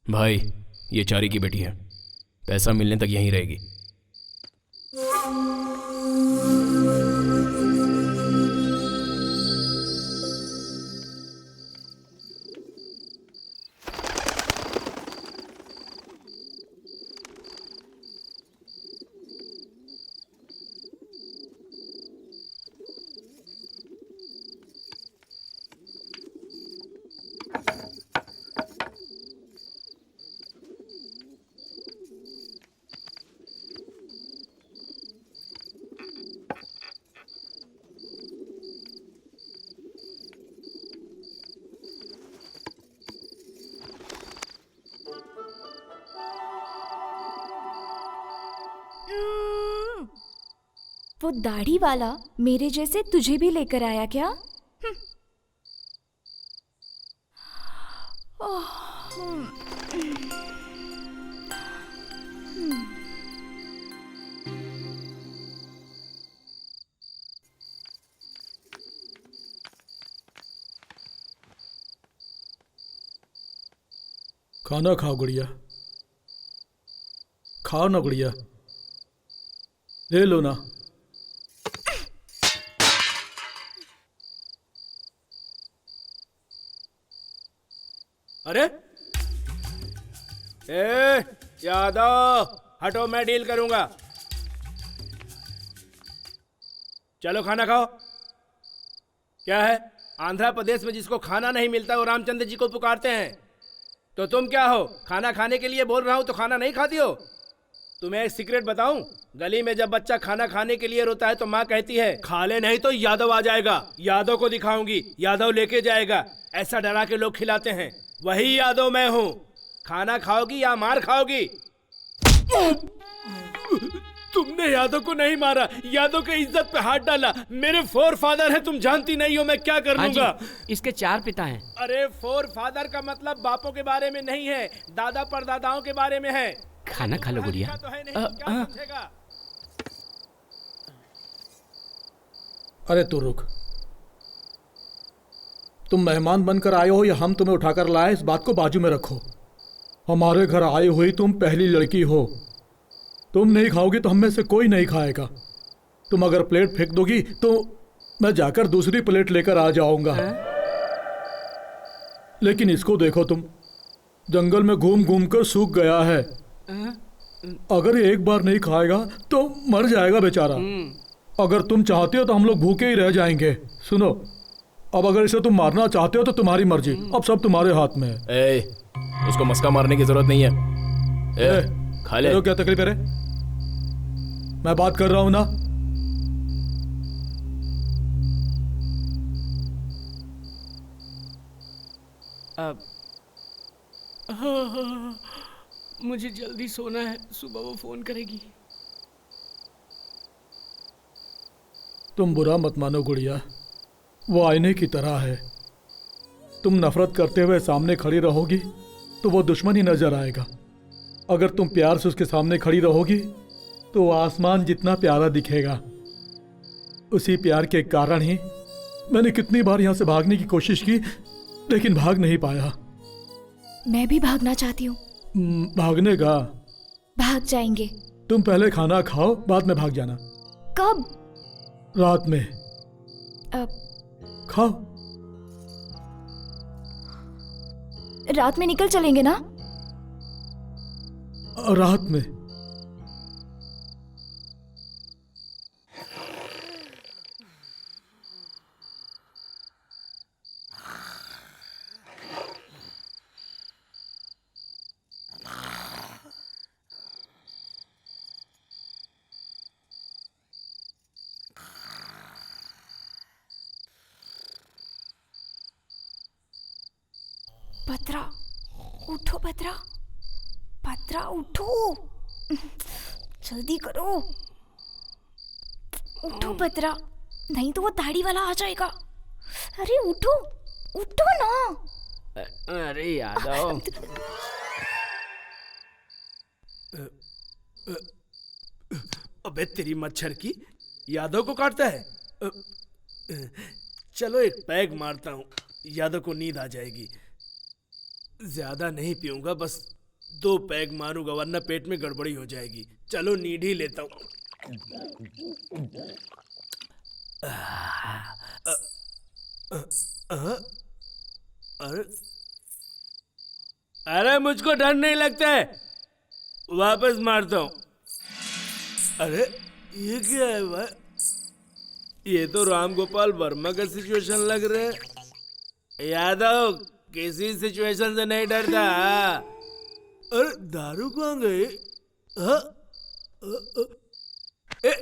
भाई ये चारी की बेटी है, पैसा मिलने तक यहीं रहेगी। वो दाढ़ी वाला मेरे जैसे तुझे भी लेकर आया क्या? खाना खाओ गुड़िया, खाओ ना गुड़िया, ले लो ना। अरे यादव हटो, मैं डील करूंगा। चलो खाना खाओ। क्या है, आंध्र प्रदेश में जिसको खाना नहीं मिलता वो रामचंद्र जी को पुकारते हैं, तो तुम क्या हो? खाना खाने के लिए बोल रहा हूं तो खाना नहीं खाती हो? तुम्हें एक सीक्रेट बताऊं? गली में जब बच्चा खाना खाने के लिए रोता है तो माँ कहती है खा ले नहीं तो यादव आ जाएगा, यादव को दिखाऊंगी, यादव लेके जाएगा। ऐसा डरा के लोग खिलाते हैं, वही यादव मैं हूं। खाना खाओगी या मार खाओगी? तुमने यादव को नहीं मारा, यादव के इज्जत पे हाथ डाला। मेरे फोर फादर है, तुम जानती नहीं हो मैं क्या कर लूंगा। इसके 4 पिता हैं। अरे फोर फादर का मतलब बापों के बारे में नहीं है, दादा परदादाओं के बारे में है। खाना खा लो गुड़िया। तो है नहीं, क्या समझेगा? अरे तू रुक, तुम मेहमान बनकर आए हो या हम तुम्हें उठाकर लाए, इस बात को बाजू में रखो। हमारे घर आई हुई तुम पहली लड़की हो, तुम नहीं खाओगी तो हम में से कोई नहीं खाएगा। तुम अगर प्लेट फेंक दोगी तो मैं जाकर दूसरी प्लेट लेकर आ जाऊंगा। लेकिन इसको देखो, तुम जंगल में घूम घूम कर सूख गया है। अगर ये एक बार नहीं खाएगा तो मर जाएगा बेचारा। अगर तुम चाहते हो तो हम लोग भूखे ही रह जाएंगे। सुनो, अब अगर इसे तुम मारना चाहते हो तो तुम्हारी मर्जी, अब सब तुम्हारे हाथ में है। उसको मस्का मारने की जरूरत नहीं है। खा ले। क्या तकलीफ है रे? मैं बात कर रहा हूं ना। अब मुझे जल्दी सोना है, सुबह वो फोन करेगी। तुम बुरा मत मानो गुड़िया, वो आईने की तरह है। तुम नफरत करते हुए सामने खड़ी रहोगी तो वो दुश्मन ही नजर आएगा। अगर तुम प्यार से उसके सामने खड़ी रहोगी तो वो आसमान जितना प्यारा दिखेगा। उसी प्यार के कारण ही मैंने कितनी बार यहाँ से भागने की कोशिश की, लेकिन भाग नहीं पाया। मैं भी भागना चाहती हूँ। भागने का? भाग जाएंगे। तुम पहले खाना खाओ, बाद में भाग जाना। कब? रात में। अब खाओ। रात में निकल चलेंगे ना? रात में। भद्रा, उठो भद्रा, भद्रा उठो, जल्दी करो, उठो भद्रा, नहीं तो वो दाढ़ी वाला आ जाएगा। अरे उठो, उठो ना। अरे यादव। अबे तेरी मच्छर की, यादव को काटता है। चलो एक पैग मारता हूँ, यादव को नींद आ जाएगी। ज्यादा नहीं पीऊंगा, बस 2 पैग मारूंगा वरना पेट में गड़बड़ी हो जाएगी। चलो नींद ही लेता हूँ। अरे मुझको डर नहीं लगता है, वापस मारता हूँ। अरे ये क्या है भाई? ये तो राम गोपाल वर्मा का सिचुएशन लग रहा है। यादव किसी सिचुएशन से नहीं डरता। अरे दारू कहाँ गई?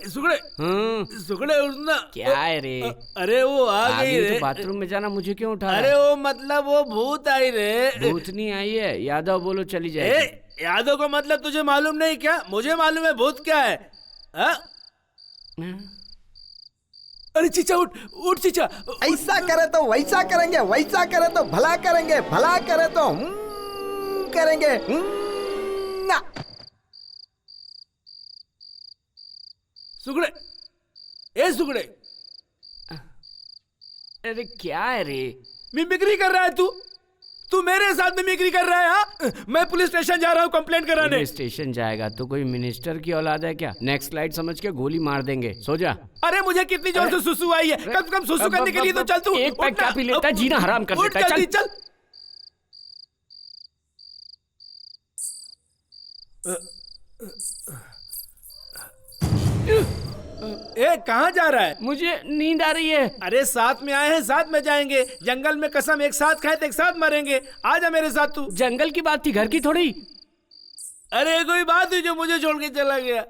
सुगड़े, सुगड़े उठना। क्या है रे? अरे वो आ गई रे। तो बाथरूम में जाना, मुझे क्यों उठा? अरे वो मतलब वो भूत आई रे। भूत नहीं आई है, यादव बोलो चली जाएगी। यादव का मतलब तुझे मालूम नहीं क्या? मुझे मालूम है भूत क्या है। अरे चीचा उठ उठ चीचा। ऐसा करे तो वैसा करेंगे, वैसा करे तो भला करेंगे, भला करे तो करेंगे। ना सुगड़े, ए सुगड़े, अरे क्या है रे? मिमिक्री कर रहा है तू? तू मेरे साथ मिमिक्री कर रहा है? हाँ, मैं पुलिस स्टेशन जा रहा हूँ कंप्लेंट कराने। पुलिस स्टेशन जाएगा तो कोई मिनिस्टर की औलाद है क्या? नेक्स्ट स्लाइड समझ के गोली मार देंगे, सो जा। अरे मुझे कितनी जोर से सुसु आई है, कम से कम सुसु करने के लिए तो चल तू। एक पैक क्या पी लेता है, जीना हराम कर देता है। चल चल। ए कहाँ जा रहा है? मुझे नींद आ रही है। अरे साथ में आए हैं, साथ में जाएंगे। जंगल में कसम एक साथ खाए तो एक साथ मरेंगे। आजा मेरे साथ तू। जंगल की बात थी, घर की थोड़ी। अरे कोई बात हुई जो मुझे छोड़ के चला गया।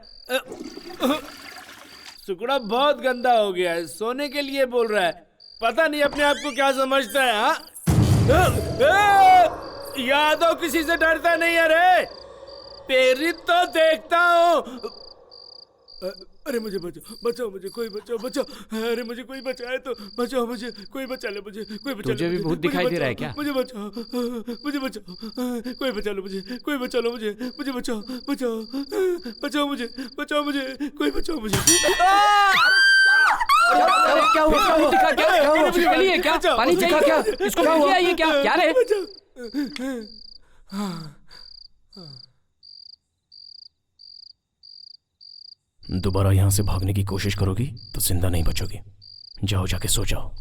सुकड़ा बहुत गंदा हो गया है, सोने के लिए बोल रहा है। पता नहीं अपने आप को क्या समझता है। हाँ यादव किसी से डरता नहीं है रे। तेरी तो देखता हूँ। अरे मुझे बचाओ, बचाओ मुझे, कोई बचाओ, बचाओ। अरे मुझे कोई बचाए तो बचाओ, मुझे कोई बचा ले, मुझे कोई बचा ले। तुझे भी भूत दिखाई दे रहा है क्या? मुझे बचाओ, मुझे बचाओ, कोई बचा लो मुझे, कोई बचा लो मुझे, मुझे बचाओ, बचाओ, बचाओ मुझे, बचाओ मुझे, कोई बचाओ मुझे। क्या हुआ? क्या दिखा? क्या पानी चाहिए क्या? इसको क्या ये क्या रे? दोबारा यहां से भागने की कोशिश करोगी तो जिंदा नहीं बचोगी। जाओ, जाके सो जाओ।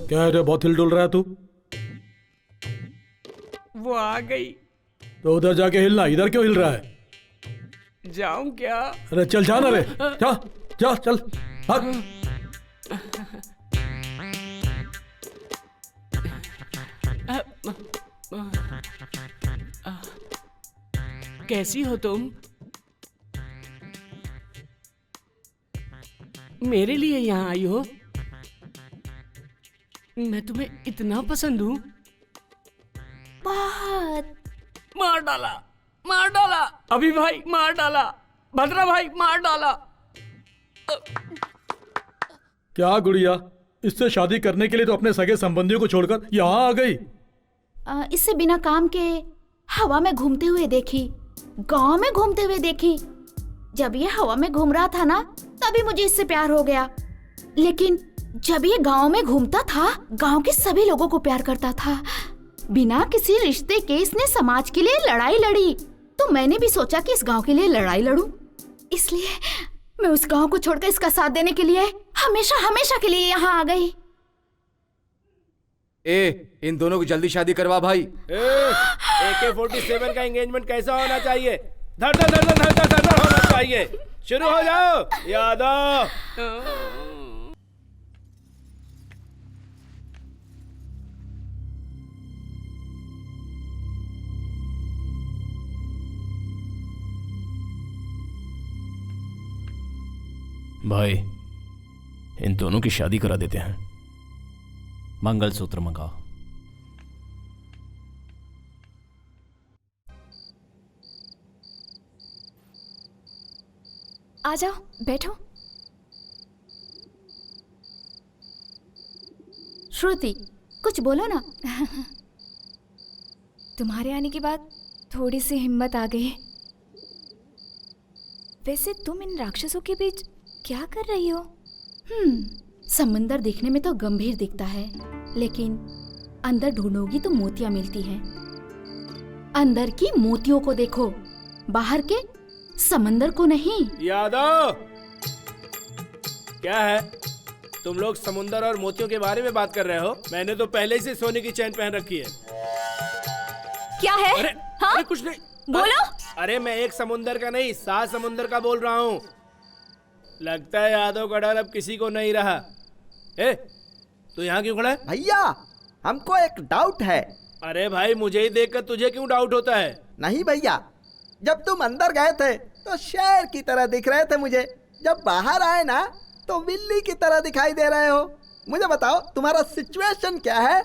क्या है रे, बहुत हिल डुल रहा है तू? वो आ गई। तो उधर जाके हिलना, इधर क्यों हिल रहा है? जाऊं क्या? अरे चल जाना रे, जा जा चल भाग। कैसी हो तुम? मेरे लिए यहाँ आई हो? मैं तुम्हें इतना पसंद हूँ? बहुत। मार डाला, मार डाला, अभी भाई मार डाला, भद्रा भाई मार डाला। क्या गुड़िया, इससे शादी करने के लिए तो अपने सगे संबंधियों को छोड़कर यहाँ आ गई? इससे बिना काम के हवा में घूमते हुए देखी, गांव में घूमते हुए देखी। जब ये हवा में घूम रहा था ना, तभी मुझे इससे प्यार हो गया। लेकिन जब ये गांव में घूमता था, गांव के सभी लोगों को प्यार करता था। बिना किसी रिश्ते के इसने समाज के लिए लड़ाई लड़ी, तो मैंने भी सोचा कि इस गांव के लिए लड़ाई लड़ूं। इसलिए मैं उस गांव को छोड़कर इसका साथ देने के लिए हमेशा हमेशा के लिए यहाँ आ गई। इन दोनों की जल्दी शादी करवा भाई। AK-47 का एंगेजमेंट कैसा होना चाहिए? धड़ धड़ धड़ धड़ धड़ धड़ धड़ होना चाहिए। शुरू हो जाओ यादव। भाई, इन दोनों की शादी करा देते हैं। मंगलसूत्र मंगाओ। आ जाओ, बैठो। श्रुति, कुछ बोलो ना। तुम्हारे आने के बाद थोड़ी सी हिम्मत आ गई। वैसे तुम इन राक्षसों के बीच क्या कर रही हो? समंदर दिखने में तो गंभीर दिखता है, लेकिन अंदर ढूंढोगी तो मोतियां मिलती हैं। अंदर की मोतियों को देखो, बाहर के समंदर को नहीं। यादव, क्या है? तुम लोग समुंदर और मोतियों के बारे में बात कर रहे हो? मैंने तो पहले से सोने की चैन पहन रखी है। क्या है? अरे कुछ नहीं, बोलो। अरे मैं एक समुंदर का नहीं 7 समुंदर का बोल रहा हूँ। लगता है यादव का डर अब किसी को नहीं रहा। ए, तू यहाँ क्यों खड़ा है? भैया हमको एक डाउट है। अरे भाई, मुझे ही देखकर तुझे क्यों डाउट होता है? नहीं भैया, जब तुम अंदर गए थे तो शेर की तरह दिख रहे थे मुझे, जब बाहर आए ना तो बिल्ली की तरह दिखाई दे रहे हो। मुझे बताओ तुम्हारा सिचुएशन क्या है?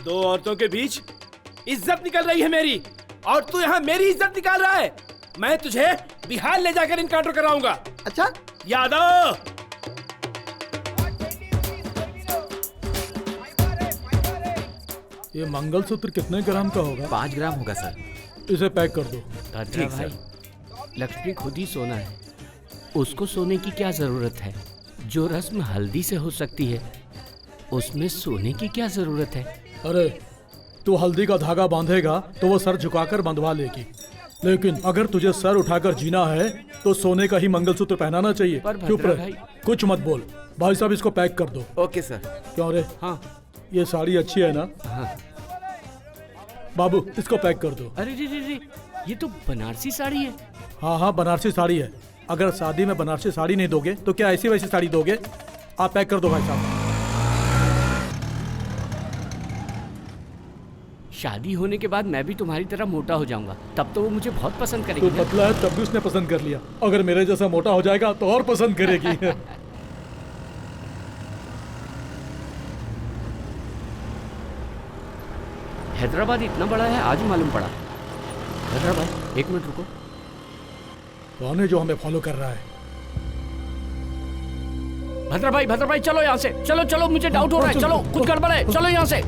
2 औरतों के बीच इज्जत निकल रही है मेरी, और तू यहाँ मेरी इज्जत निकाल रहा है। मैं तुझे बिहार ले जाकर इनकाउंटर कराऊंगा। अच्छा यादव, ये मंगलसूत्र कितने ग्राम का होगा? 5 ग्राम होगा सर। इसे पैक कर दो। ठीक भाई, लक्ष्मी खुद ही सोना है, उसको सोने की क्या जरूरत है? जो रस्म हल्दी से हो सकती है उसमें सोने की क्या जरूरत है? अरे तू हल्दी का धागा बांधेगा तो वो सर झुकाकर बंधवा लेगी, लेकिन अगर तुझे सर उठाकर जीना है तो सोने का ही मंगलसूत्र पहनाना चाहिए। चुप रह, कुछ मत बोल। भाई साहब इसको पैक कर दो। Okay sir. क्यों रे? हाँ, ये साड़ी अच्छी है ना? हाँ। बाबू इसको पैक कर दो। अरे रे रे रे, ये तो बनारसी साड़ी है। हाँ हाँ, बनारसी साड़ी है। अगर शादी में बनारसी साड़ी नहीं दोगे तो क्या ऐसी वैसी साड़ी दोगे? आप पैक कर दो भाई साहब। शादी होने के बाद मैं भी तुम्हारी तरह मोटा हो जाऊंगा, तब तो वो मुझे बहुत पसंद करेगी। तू पतला है तब भी उसने पसंद कर लिया, अगर मेरे जैसा मोटा हो जाएगा तो और पसंद करेगी। हैदराबाद इतना बड़ा है, आज मालूम पड़ा। हैदराबाद, 1 मिनट रुको। कौन है जो हमें फॉलो कर रहा है? भद्रा भाई चलो यहाँ से, चलो चलो, मुझे डाउट हो रहा है। चलो, कुछ गड़बड़ है, चलो यहाँ से।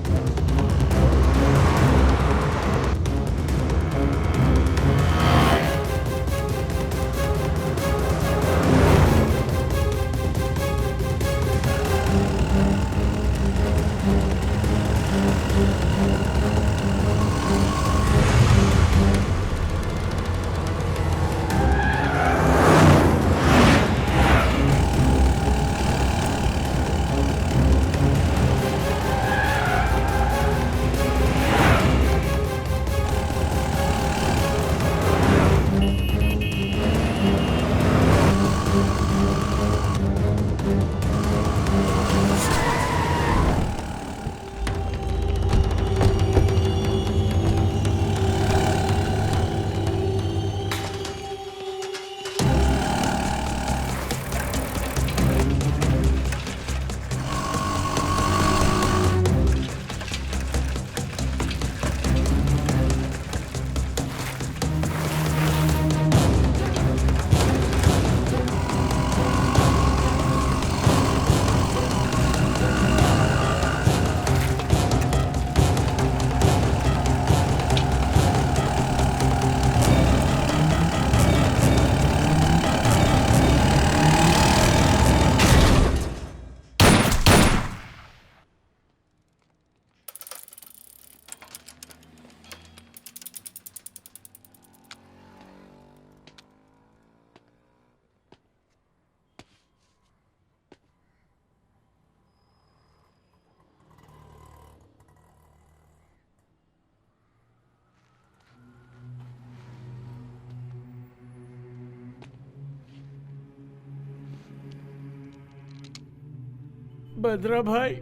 भद्रा भाई,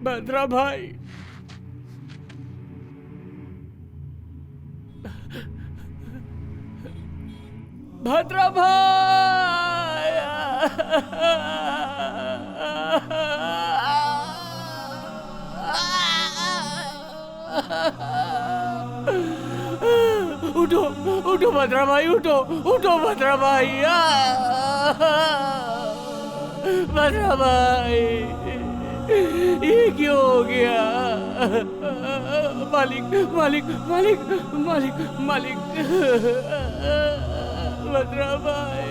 भद्रा भाई, भद्रा भाई, उठो उठो भद्रा भाई, उठो उठो भद्रा भाई, भद्रा भाई, ये क्यों हो गया? मालिक मालिक मालिक मालिक मालिक, भद्रा भाई,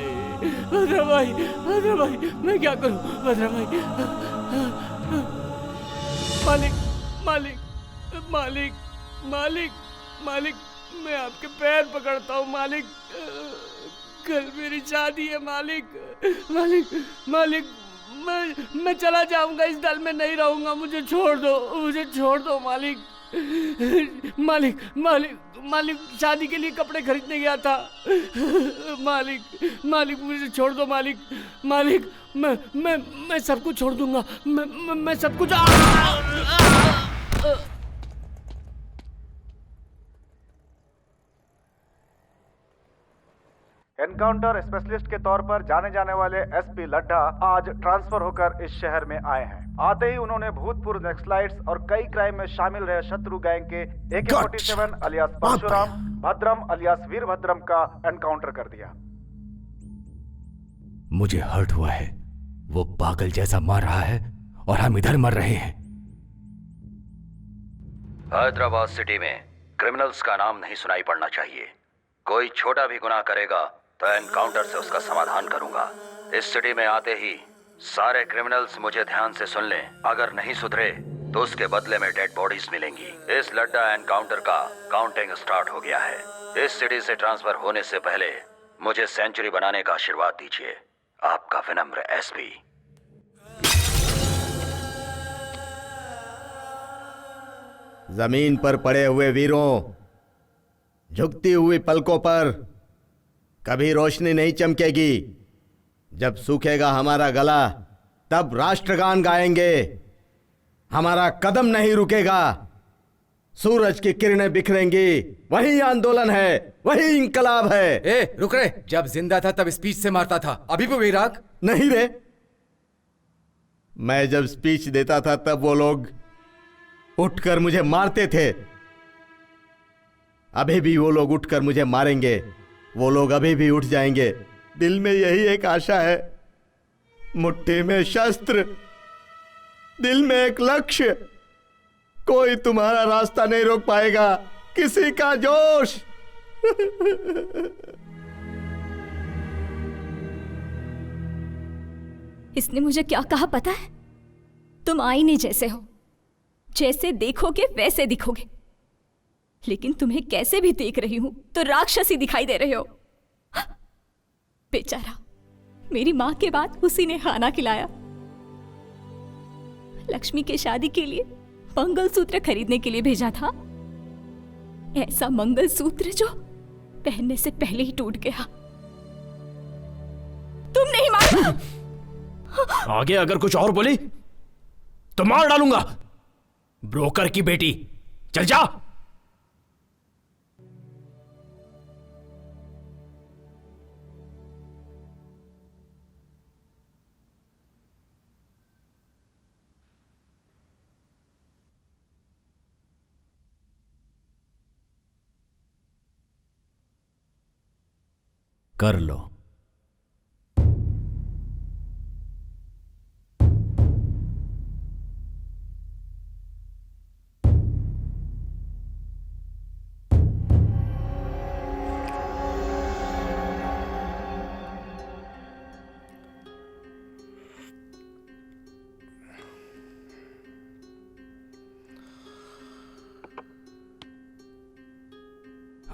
भद्रा भाई, भद्रा भाई, मैं क्या करूं? भद्रा भाई, मालिक मालिक मालिक मालिक मालिक, मैं आपके पैर पकड़ता हूँ मालिक। कल मेरी शादी है मालिक। मालिक मालिक, मैं चला जाऊंगा, इस दल में नहीं रहूंगा, मुझे छोड़ दो मालिक। मालिक मालिक मालिक, शादी के लिए कपड़े खरीदने गया था मालिक, मुझे छोड़ दो मालिक। मालिक मैं सब कुछ छोड़ दूंगा, मैं सब कुछ एनकाउंटर स्पेशलिस्ट के तौर पर जाने जाने वाले एसपी लड्ढा आज ट्रांसफर होकर इस शहर में आए हैं। आते ही उन्होंने भूतपूर्व नक्सलाइट्स और कई क्राइम में शामिल रहे शत्रु गैंग के AK-47 अलियास परशुराम, भद्रम अलियास वीरभद्रम का एनकाउंटर कर दिया। मुझे हर्ट हुआ है, वो पागल जैसा मार रहा है और हम इधर मर रहे हैं। हैदराबाद सिटी में क्रिमिनल्स का नाम नहीं सुनाई पड़ना चाहिए। कोई छोटा भी गुनाह करेगा तो एनकाउंटर से उसका समाधान करूंगा। इस सिटी में आते ही सारे क्रिमिनल्स मुझे ध्यान से सुन लें, अगर नहीं सुधरे तो उसके बदले में डेड बॉडीज मिलेंगी। इस लड्डा एनकाउंटर का काउंटिंग स्टार्ट हो गया है। इस सिटी से ट्रांसफर होने से पहले मुझे सेंचुरी बनाने का आशीर्वाद दीजिए। आपका विनम्र एसपी। जमीन पर पड़े हुए वीरों, झुकती हुई पलकों पर कभी रोशनी नहीं चमकेगी। जब सूखेगा हमारा गला तब राष्ट्रगान गाएंगे। हमारा कदम नहीं रुकेगा। सूरज की किरणें बिखरेंगी, वही आंदोलन है, वही इंकलाब है। ए रुक रे, जब जिंदा था तब स्पीच से मारता था, अभी भी राग नहीं रे। मैं जब स्पीच देता था तब वो लोग उठकर मुझे मारते थे। अभी भी वो लोग उठकर मुझे मारेंगे। वो लोग अभी भी उठ जाएंगे। दिल में यही एक आशा है, मुट्ठी में शस्त्र, दिल में एक लक्ष्य। कोई तुम्हारा रास्ता नहीं रोक पाएगा, किसी का जोश। इसने मुझे क्या कहा पता है? तुम आईने जैसे हो, जैसे देखोगे वैसे दिखोगे। लेकिन तुम्हें कैसे भी देख रही हूं तो राक्षसी दिखाई दे रहे हो। बेचारा, मेरी मां के बाद उसी ने खाना खिलाया। लक्ष्मी के शादी के लिए मंगलसूत्र खरीदने के लिए भेजा था। ऐसा मंगलसूत्र जो पहनने से पहले ही टूट गया। तुम नहीं मारा। आगे अगर कुछ और बोली तो मार डालूंगा। ब्रोकर की बेटी, चल जा। कर लो।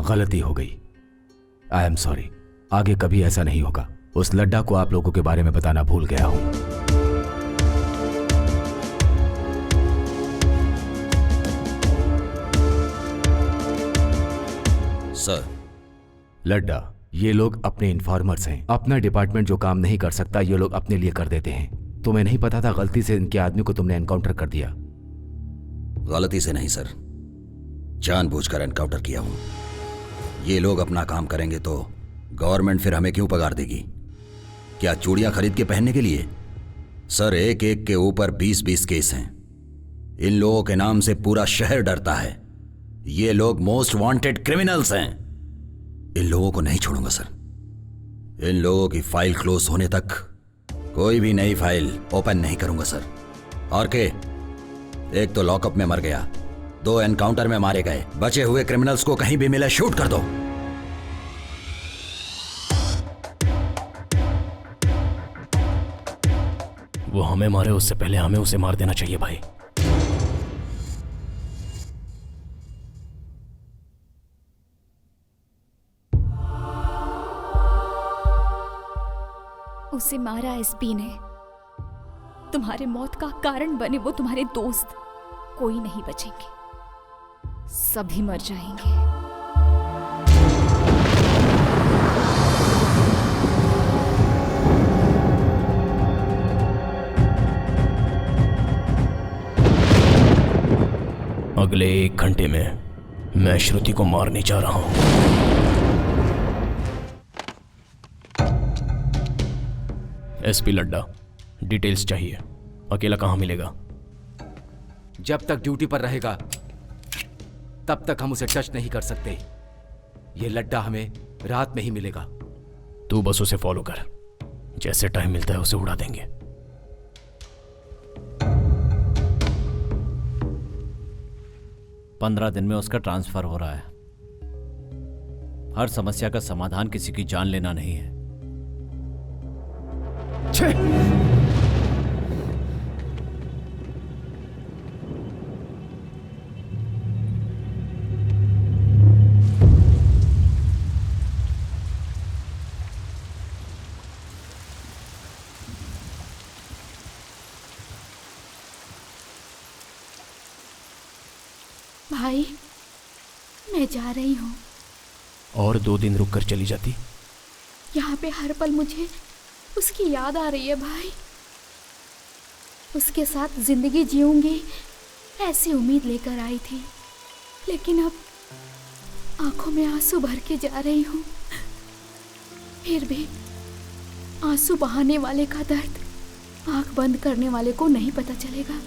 गलती हो गई, आई एम सॉरी। आगे कभी ऐसा नहीं होगा। उस लड्डा को आप लोगों के बारे में बताना भूल गया हूं। सर, लड्डा, ये लोग अपने इन्फॉर्मर्स हैं। अपना डिपार्टमेंट जो काम नहीं कर सकता ये लोग अपने लिए कर देते हैं। तुम्हें नहीं पता था गलती से इनके आदमी को तुमने एनकाउंटर कर दिया? गलती से नहीं सर, जानबूझकर एनकाउंटर किया हूं। ये लोग अपना काम करेंगे तो गवर्नमेंट फिर हमें क्यों पगार देगी? क्या चूड़ियां खरीद के पहनने के लिए? सर, एक एक के ऊपर 20-20 केस हैं। इन लोगों के नाम से पूरा शहर डरता है। ये लोग मोस्ट वांटेड क्रिमिनल्स हैं। इन लोगों को नहीं छोड़ूंगा सर। इन लोगों की फाइल क्लोज होने तक कोई भी नई फाइल ओपन नहीं करूंगा सर। और के एक तो लॉकअप में मर गया, 2 एनकाउंटर में मारे गए। बचे हुए क्रिमिनल्स को कहीं भी मिले शूट कर दो। वो हमें मारे उससे पहले हमें उसे मार देना चाहिए भाई। उसे मारा एसपी ने। तुम्हारे मौत का कारण बने वो तुम्हारे दोस्त। कोई नहीं बचेंगे, सभी मर जाएंगे। अगले 1 घंटे में मैं श्रुति को मारने जा रहा हूं। एसपी लड्डा, डिटेल्स चाहिए। अकेला कहां मिलेगा? जब तक ड्यूटी पर रहेगा तब तक हम उसे टच नहीं कर सकते। ये लड्डा हमें रात में ही मिलेगा। तू बस उसे फॉलो कर, जैसे टाइम मिलता है उसे उड़ा देंगे। पंद्रह दिन में उसका ट्रांसफर हो रहा है। हर समस्या का समाधान किसी की जान लेना नहीं है। भाई, मैं जा रही हूँ। और 2 दिन रुक कर चली जाती? यहाँ पे हर पल मुझे उसकी याद आ रही है भाई। उसके साथ जिंदगी जीऊंगी ऐसी उम्मीद लेकर आई थी, लेकिन अब आंखों में आंसू भर के जा रही हूँ। फिर भी आंसू बहाने वाले का दर्द आंख बंद करने वाले को नहीं पता चलेगा।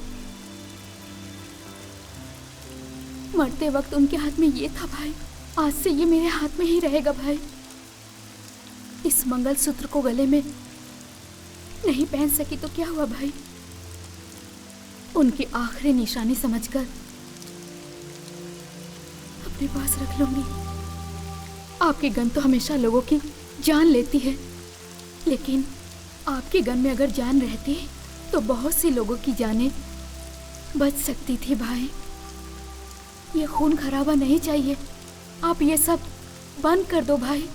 मरते वक्त उनके हाथ में ये था भाई, आज से ये मेरे हाथ में ही रहेगा भाई। इस मंगलसूत्र को गले में नहीं पहन सकी तो क्या हुआ भाई, उनकी आखिरी निशानी समझकर अपने पास रख लूंगी। आपकी गन तो हमेशा लोगों की जान लेती है, लेकिन आपकी गन में अगर जान रहती तो बहुत सी लोगों की जानें बच सकती थी भाई। ये खून खराबा नहीं चाहिए। आप ये सब बंद कर दो भाई।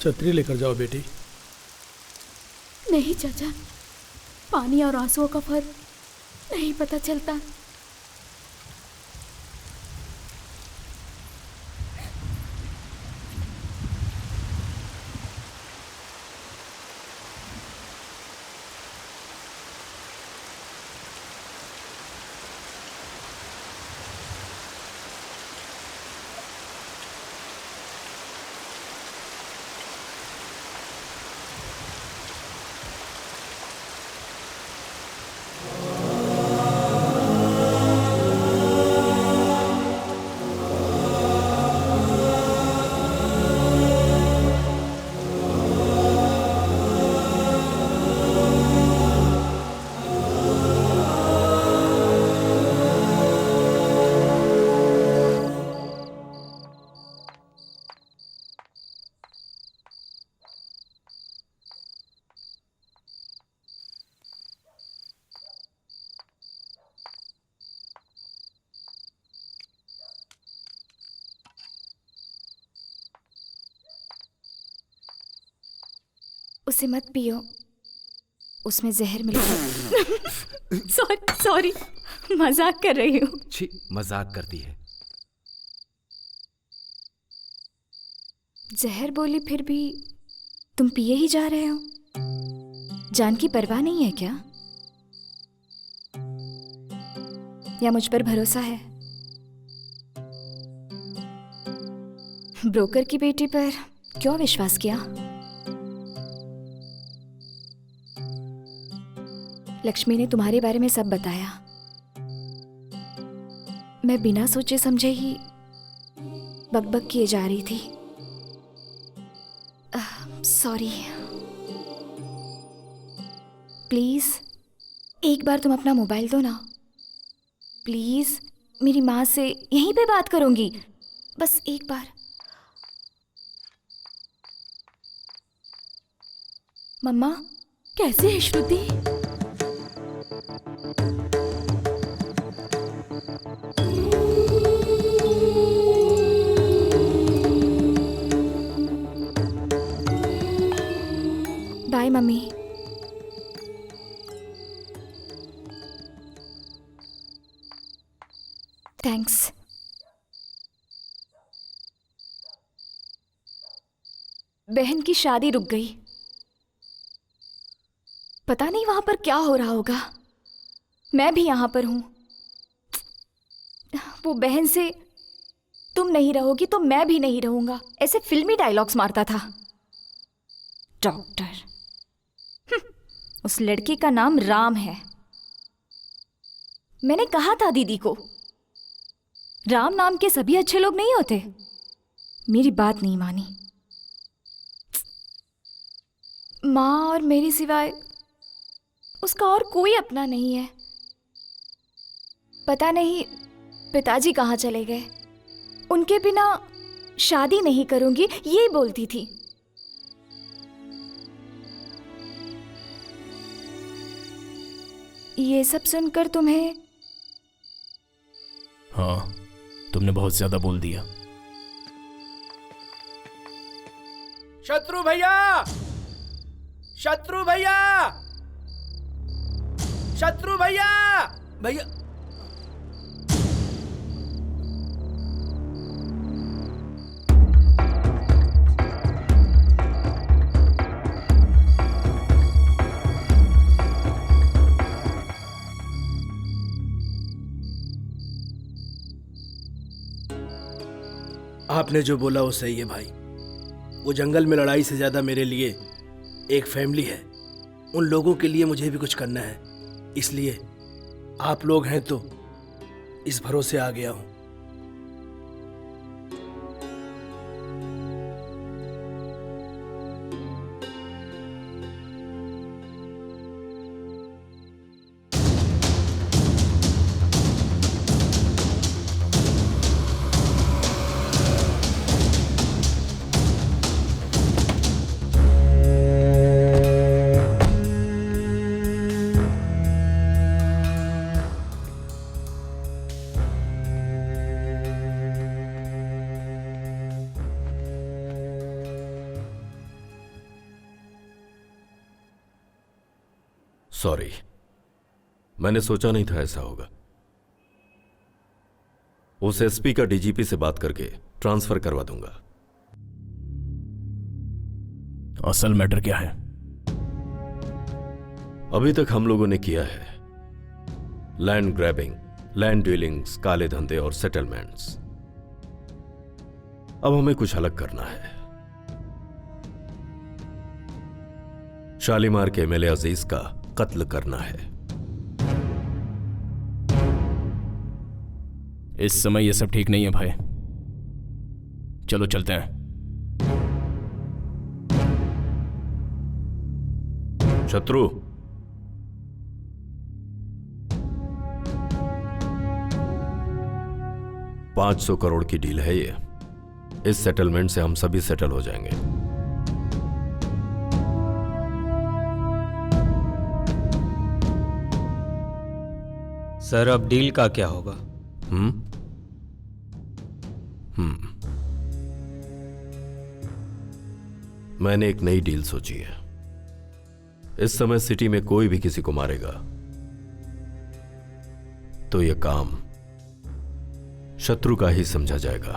छतरी लेकर जाओ बेटी। नहीं चाचा, पानी और आंसुओं का फर्क नहीं पता चलता। उसे मत पियो, उसमें जहर मिला। सॉरी, मजाक कर रही हूँ। छी, मजाक करती है। जहर बोली फिर भी तुम पिए ही जा रहे हो। जान की परवाह नहीं है क्या? या मुझ पर भरोसा है? ब्रोकर की बेटी पर क्यों विश्वास किया? लक्ष्मी ने तुम्हारे बारे में सब बताया। मैं बिना सोचे समझे ही बकबक किए जा रही थी। सॉरी। प्लीज एक बार तुम अपना मोबाइल दो ना। प्लीज, मेरी माँ से यहीं पे बात करूंगी, बस एक बार। मम्मा, कैसी है श्रुति? बहन की शादी रुक गई। पता नहीं वहां पर क्या हो रहा होगा। मैं भी यहां पर हूं। वो बहन से तुम नहीं रहोगी तो मैं भी नहीं रहूंगा, ऐसे फिल्मी डायलॉग्स मारता था। डॉक्टर, उस लड़के का नाम राम है। मैंने कहा था दीदी को, राम नाम के सभी अच्छे लोग नहीं होते। मेरी बात नहीं मानी। माँ और मेरी सिवाय उसका और कोई अपना नहीं है। पता नहीं पिताजी कहाँ चले गए। उनके बिना शादी नहीं करूंगी, ये बोलती थी। ये सब सुनकर तुम्हें? हाँ, तुमने बहुत ज्यादा बोल दिया। शत्रु भैया, शत्रु भैया, शत्रु भैया, भैया। आपने जो बोला वो सही है भाई। वो जंगल में लड़ाई से ज्यादा मेरे लिए एक फैमिली है। उन लोगों के लिए मुझे भी कुछ करना है, इसलिए आप लोग हैं तो इस भरोसे आ गया हूं। सॉरी, मैंने सोचा नहीं था ऐसा होगा। उस एसपी का डीजीपी से बात करके ट्रांसफर करवा दूंगा। असल मैटर क्या है? अभी तक हम लोगों ने किया है लैंड ग्रैबिंग, लैंड डीलिंग्स, काले धंधे और सेटलमेंट्स। अब हमें कुछ अलग करना है। शालीमार के एमएलए अजीज का कत्ल करना है। इस समय यह सब ठीक नहीं है भाई। चलो चलते हैं। शत्रु, $500 करोड़ की डील है ये। इस सेटलमेंट से हम सभी सेटल हो जाएंगे। सर, अब डील का क्या होगा? मैंने एक नई डील सोची है। इस समय सिटी में कोई भी किसी को मारेगा तो यह काम शत्रु का ही समझा जाएगा।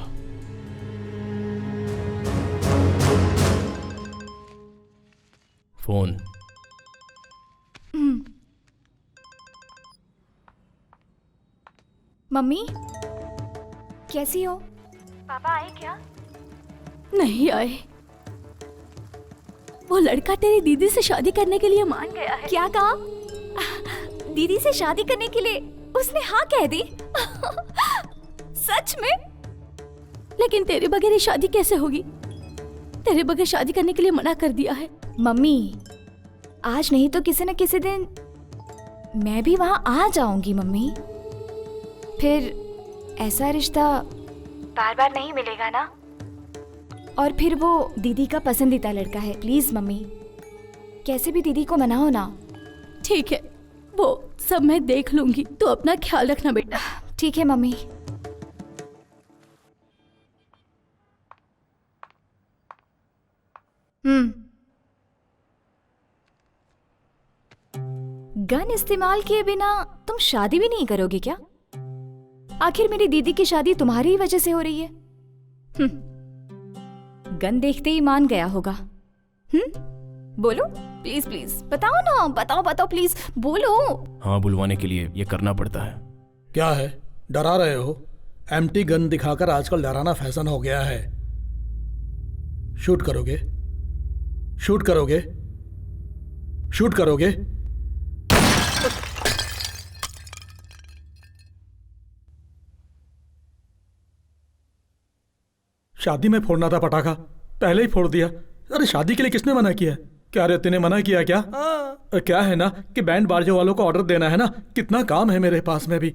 फोन। मम्मी, कैसी हो? पापा आए क्या? नहीं आए। वो लड़का तेरी दीदी से शादी करने के लिए मान गया है। क्या कहा? दीदी से शादी करने के लिए उसने हाँ कह दी? सच में? लेकिन तेरे बगैर शादी कैसे होगी? तेरे बगैर शादी करने के लिए मना कर दिया है। मम्मी, आज नहीं तो किसी न किसी दिन मैं भी वहां आ जाऊंगी मम्मी। फिर ऐसा रिश्ता बार बार नहीं मिलेगा ना। और फिर वो दीदी का पसंदीदा लड़का है। प्लीज मम्मी, कैसे भी दीदी को मनाओ ना। ठीक है, वो सब मैं देख लूंगी। तो अपना ख्याल रखना बेटा। ठीक है मम्मी। गन इस्तेमाल किए बिना तुम शादी भी नहीं करोगे क्या? आखिर मेरी दीदी की शादी तुम्हारी ही वजह से हो रही है। गन देखते ही मान गया होगा। बोलो प्लीज प्लीज, बताओ ना, बताओ बताओ प्लीज बोलो। हाँ, बुलवाने के लिए ये करना पड़ता है। क्या है, डरा रहे हो? एम्प्टी गन दिखाकर आजकल डराना फैशन हो गया है। शूट करोगे? शूट करोगे? शूट करोगे? शादी में फोड़ना था पटाखा, पहले ही फोड़ दिया। अरे शादी के लिए किसने मना किया? क्या रे, तूने मना किया क्या? क्या है ना कि बैंड बाजे वालों को ऑर्डर देना है ना, कितना काम है मेरे पास में भी।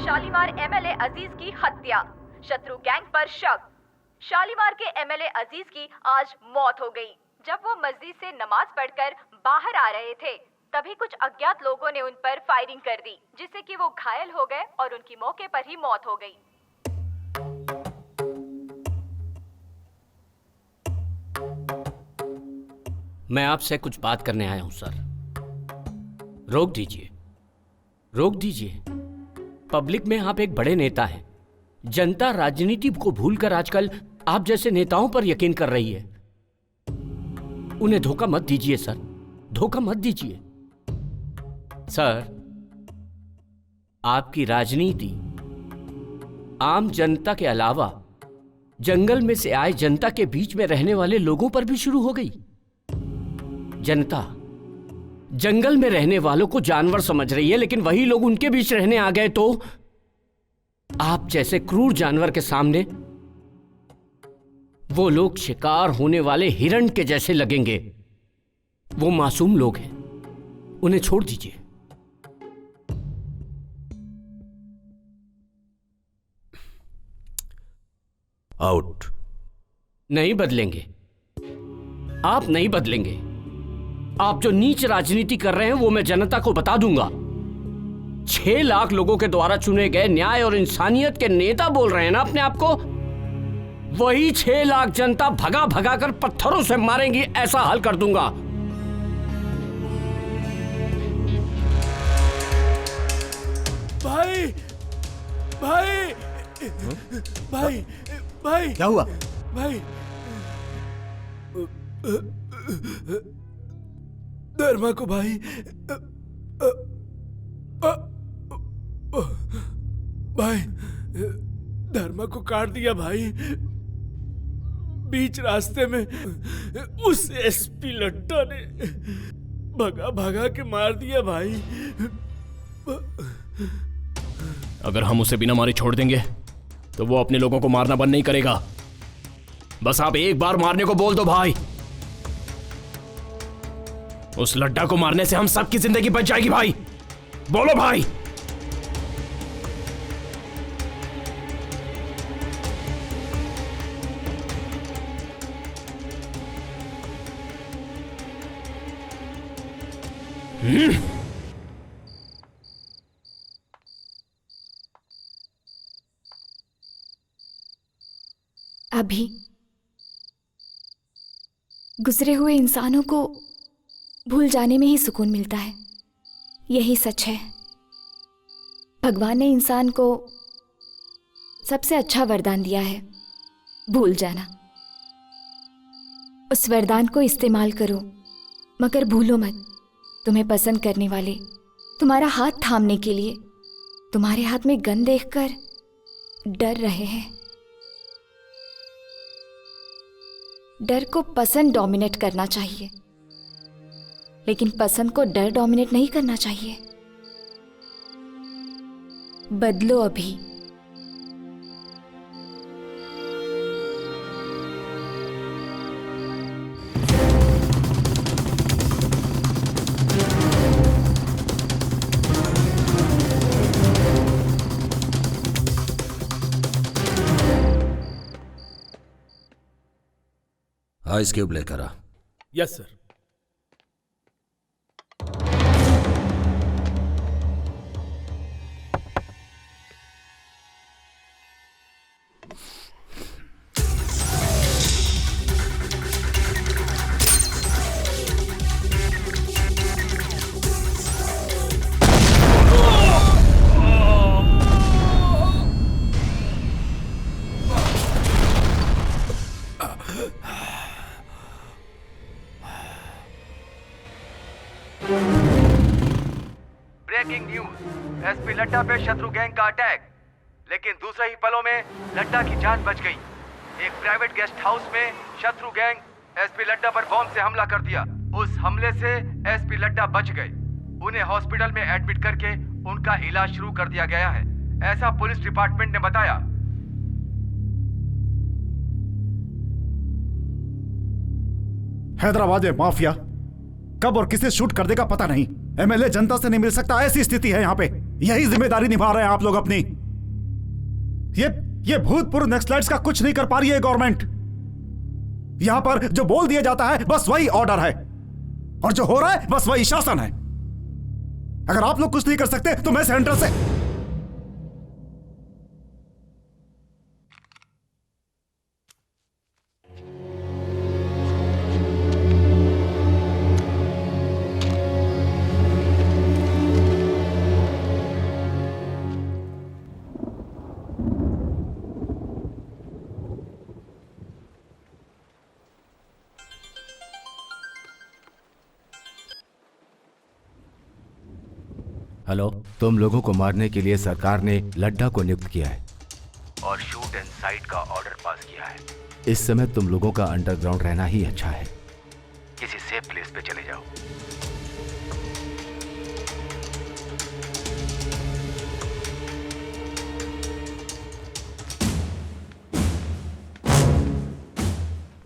शालीमार एमएलए अजीज की हत्या, शत्रु गैंग पर शक। शालीमार के एमएलए अजीज की आज मौत हो गई। जब वो मस्जिद से नमाज पढ़कर बाहर आ रहे थे, तभी कुछ अज्ञात लोगों ने उन पर फायरिंग कर दी, जिससे कि वो घायल हो गए और उनकी मौके पर ही मौत हो गई। मैं आपसे कुछ बात करने आया हूं सर। रोक दीजिए, रोक दीजिए। पब्लिक में आप एक बड़े नेता हैं। जनता राजनीति को भूलकर आजकल आप जैसे नेताओं पर यकीन कर रही है। उन्हें धोखा मत दीजिए सर, धोखा मत दीजिए। सर, आपकी राजनीति आम जनता के अलावा जंगल में से आए जनता के बीच में रहने वाले लोगों पर भी शुरू हो गई। जनता जंगल में रहने वालों को जानवर समझ रही है, लेकिन वही लोग उनके बीच रहने आ गए तो आप जैसे क्रूर जानवर के सामने वो लोग शिकार होने वाले हिरण के जैसे लगेंगे। वो मासूम लोग हैं, उन्हें छोड़ दीजिए। आउट। नहीं बदलेंगे, आप नहीं बदलेंगे। आप जो नीच राजनीति कर रहे हैं वो मैं जनता को बता दूंगा। 6 लाख लोगों के द्वारा चुने गए न्याय और इंसानियत के नेता बोल रहे हैं ना अपने आप को, वही 6 लाख जनता भगा भगा कर पत्थरों से मारेंगी, ऐसा हाल कर दूंगा। भाई भाई भाई भाई, क्या हुआ? भाई धर्मा को भाई भाई धर्मा को काट दिया भाई, बीच रास्ते में। उस एसपी लट्टा ने भगा भगा के मार दिया भाई। अगर हम उसे बिना मारे छोड़ देंगे तो वो अपने लोगों को मारना बंद नहीं करेगा। बस आप एक बार मारने को बोल दो भाई। उस लड्डा को मारने से हम सबकी जिंदगी बच जाएगी भाई। बोलो भाई। अभी गुजरे हुए इंसानों को भूल जाने में ही सुकून मिलता है, यही सच है। भगवान ने इंसान को सबसे अच्छा वरदान दिया है, भूल जाना। उस वरदान को इस्तेमाल करो, मगर भूलो मत, तुम्हें पसंद करने वाले तुम्हारा हाथ थामने के लिए तुम्हारे हाथ में गन देखकर डर रहे हैं। डर को पसंद डोमिनेट करना चाहिए। लेकिन पसंद को डर डोमिनेट नहीं करना चाहिए। बदलो अभी। आइस क्यूब लेकर आ। Yes sir. Breaking news, SP Ladda पे शत्रु गैंग का अटैक। लेकिन दूसरे ही पलों में लड्डा की जान बच गई। एक प्राइवेट गेस्ट हाउस में शत्रु गैंग एसपी लड्डा पर बॉम्ब से हमला कर दिया। उस हमले से एसपी लड्डा बच गए। उन्हें हॉस्पिटल में एडमिट करके उनका इलाज शुरू कर दिया गया है, ऐसा पुलिस डिपार्टमेंट ने बताया। हैदराबाद में माफिया कब और किसे शूट कर देगा पता नहीं। एमएलए जनता से नहीं मिल सकता, ऐसी स्थिति है यहाँ पे। यही जिम्मेदारी निभा रहे हैं आप लोग अपनी। ये भूतपूर्व नक्सलाइट्स का कुछ नहीं कर पा रही है गवर्नमेंट। यहां पर जो बोल दिया जाता है बस वही ऑर्डर है, और जो हो रहा है बस वही शासन है। अगर आप लोग कुछ नहीं कर सकते तो मैं सेंटर से हेलो, तुम लोगों को मारने के लिए सरकार ने लड्डा को नियुक्त किया है और शूट एंड साइट का ऑर्डर पास किया है। इस समय तुम लोगों का अंडरग्राउंड रहना ही अच्छा है। किसी सेफ प्लेस पे चले जाओ।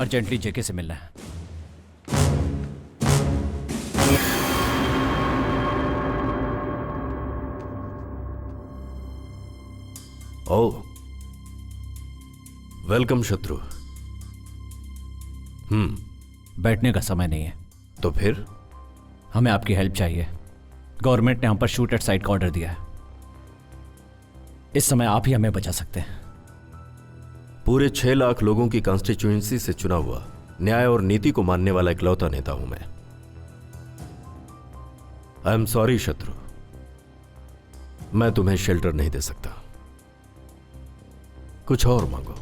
अर्जेंटली जेके से मिलना है। ओह, वेलकम शत्रु। बैठने का समय नहीं है। तो फिर हमें आपकी हेल्प चाहिए। गवर्नमेंट ने हम पर शूट एट साइट का ऑर्डर दिया है। इस समय आप ही हमें बचा सकते हैं। पूरे 6 लाख लोगों की कॉन्स्टिट्यूएंसी से चुना हुआ, न्याय और नीति को मानने वाला इकलौता नेता हूं मैं। आई एम सॉरी शत्रु, मैं तुम्हें शेल्टर नहीं दे सकता। कुछ और मांगो।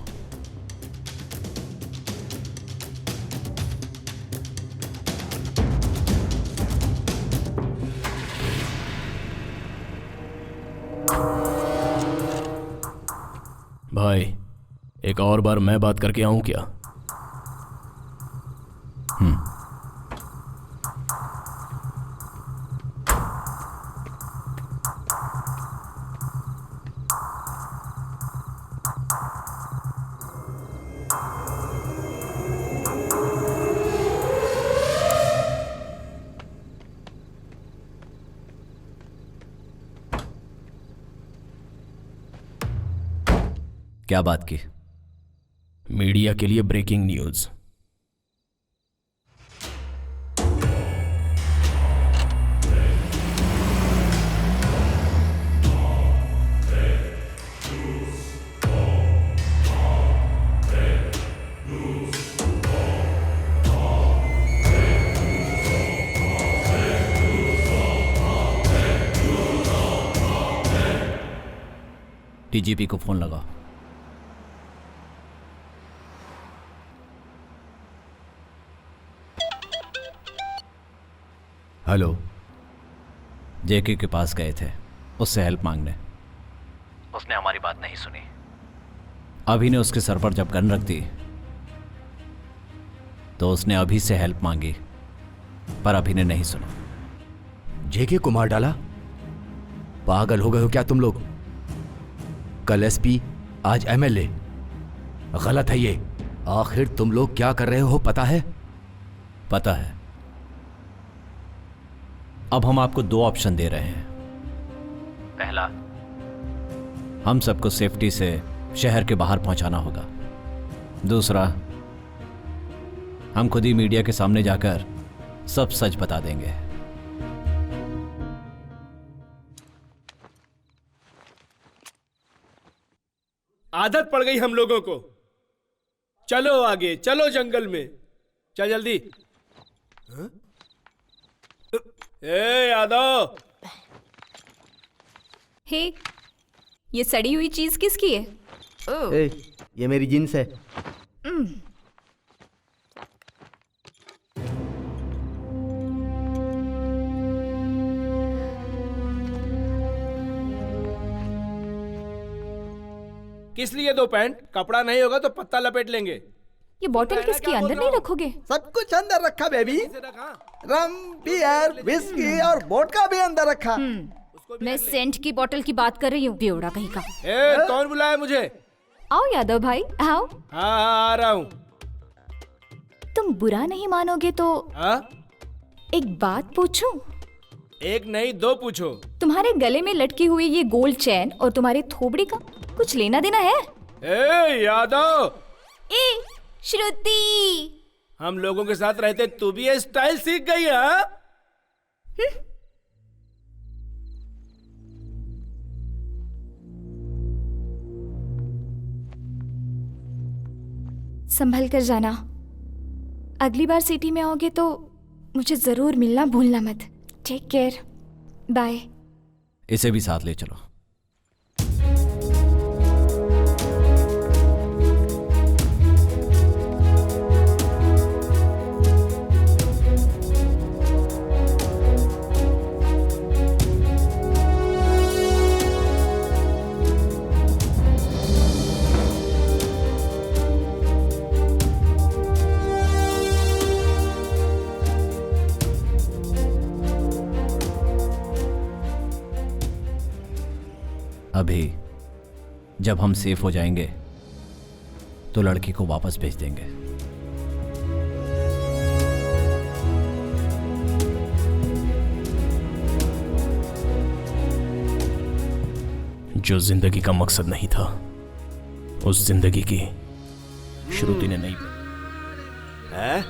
भाई, एक और बार मैं बात करके आऊं क्या? क्या बात की? मीडिया के लिए ब्रेकिंग न्यूज। डीजीपी को फोन लगाओ। हेलो, जेके के पास गए थे उससे हेल्प मांगने। उसने हमारी बात नहीं सुनी। अभी ने उसके सर पर जब गन रख दी तो उसने अभी से हेल्प मांगी, पर अभी ने नहीं सुना। जेके को मार डाला? पागल हो गए हो क्या तुम लोग? कल एसपी, आज एमएलए। गलत है ये। आखिर तुम लोग क्या कर रहे हो पता है? पता है। अब हम आपको 2 ऑप्शन दे रहे हैं। पहला, हम सबको सेफ्टी से शहर के बाहर पहुंचाना होगा। दूसरा, हम खुद ही मीडिया के सामने जाकर सब सच बता देंगे। आदत पड़ गई हम लोगों को। चलो आगे, चलो जंगल में, चल जल्दी। हाँ? ए यादव, हे, ये सड़ी हुई चीज किसकी है? ए, ये मेरी जींस है। किस लिए 2 पैंट? कपड़ा नहीं होगा तो पत्ता लपेट लेंगे। ये बोतल किसकी? अंदर नहीं रखोगे? सब कुछ अंदर रखा बेबी। रम, बियर, विस्की और वोडका भी अंदर रखा। मैं सेंट की बोतल की बात कर रही हूँ, बेवड़ा कहीं का। ए, कौन बुलाया मुझे? आओ यादव भाई, आओ। हाँ, आ रहा हूँ। तुम बुरा नहीं मानोगे तो एक बात पूछूं? एक नहीं 2 पूछो। तुम्हारे गले में लटकी हुई ये गोल्ड चैन और तुम्हारे थोबड़ी का कुछ लेना देना है? ए यादव, ए श्रुति, हम लोगों के साथ रहते तू भी ये स्टाइल सीख गई है? संभल कर जाना। अगली बार सिटी में आओगे तो मुझे जरूर मिलना भूलना मत। Take care, bye. इसे भी साथ ले चलो। अभी जब हम सेफ हो जाएंगे तो लड़की को वापस भेज देंगे। जो जिंदगी का मकसद नहीं था, उस जिंदगी की श्रुति ने नहीं। है?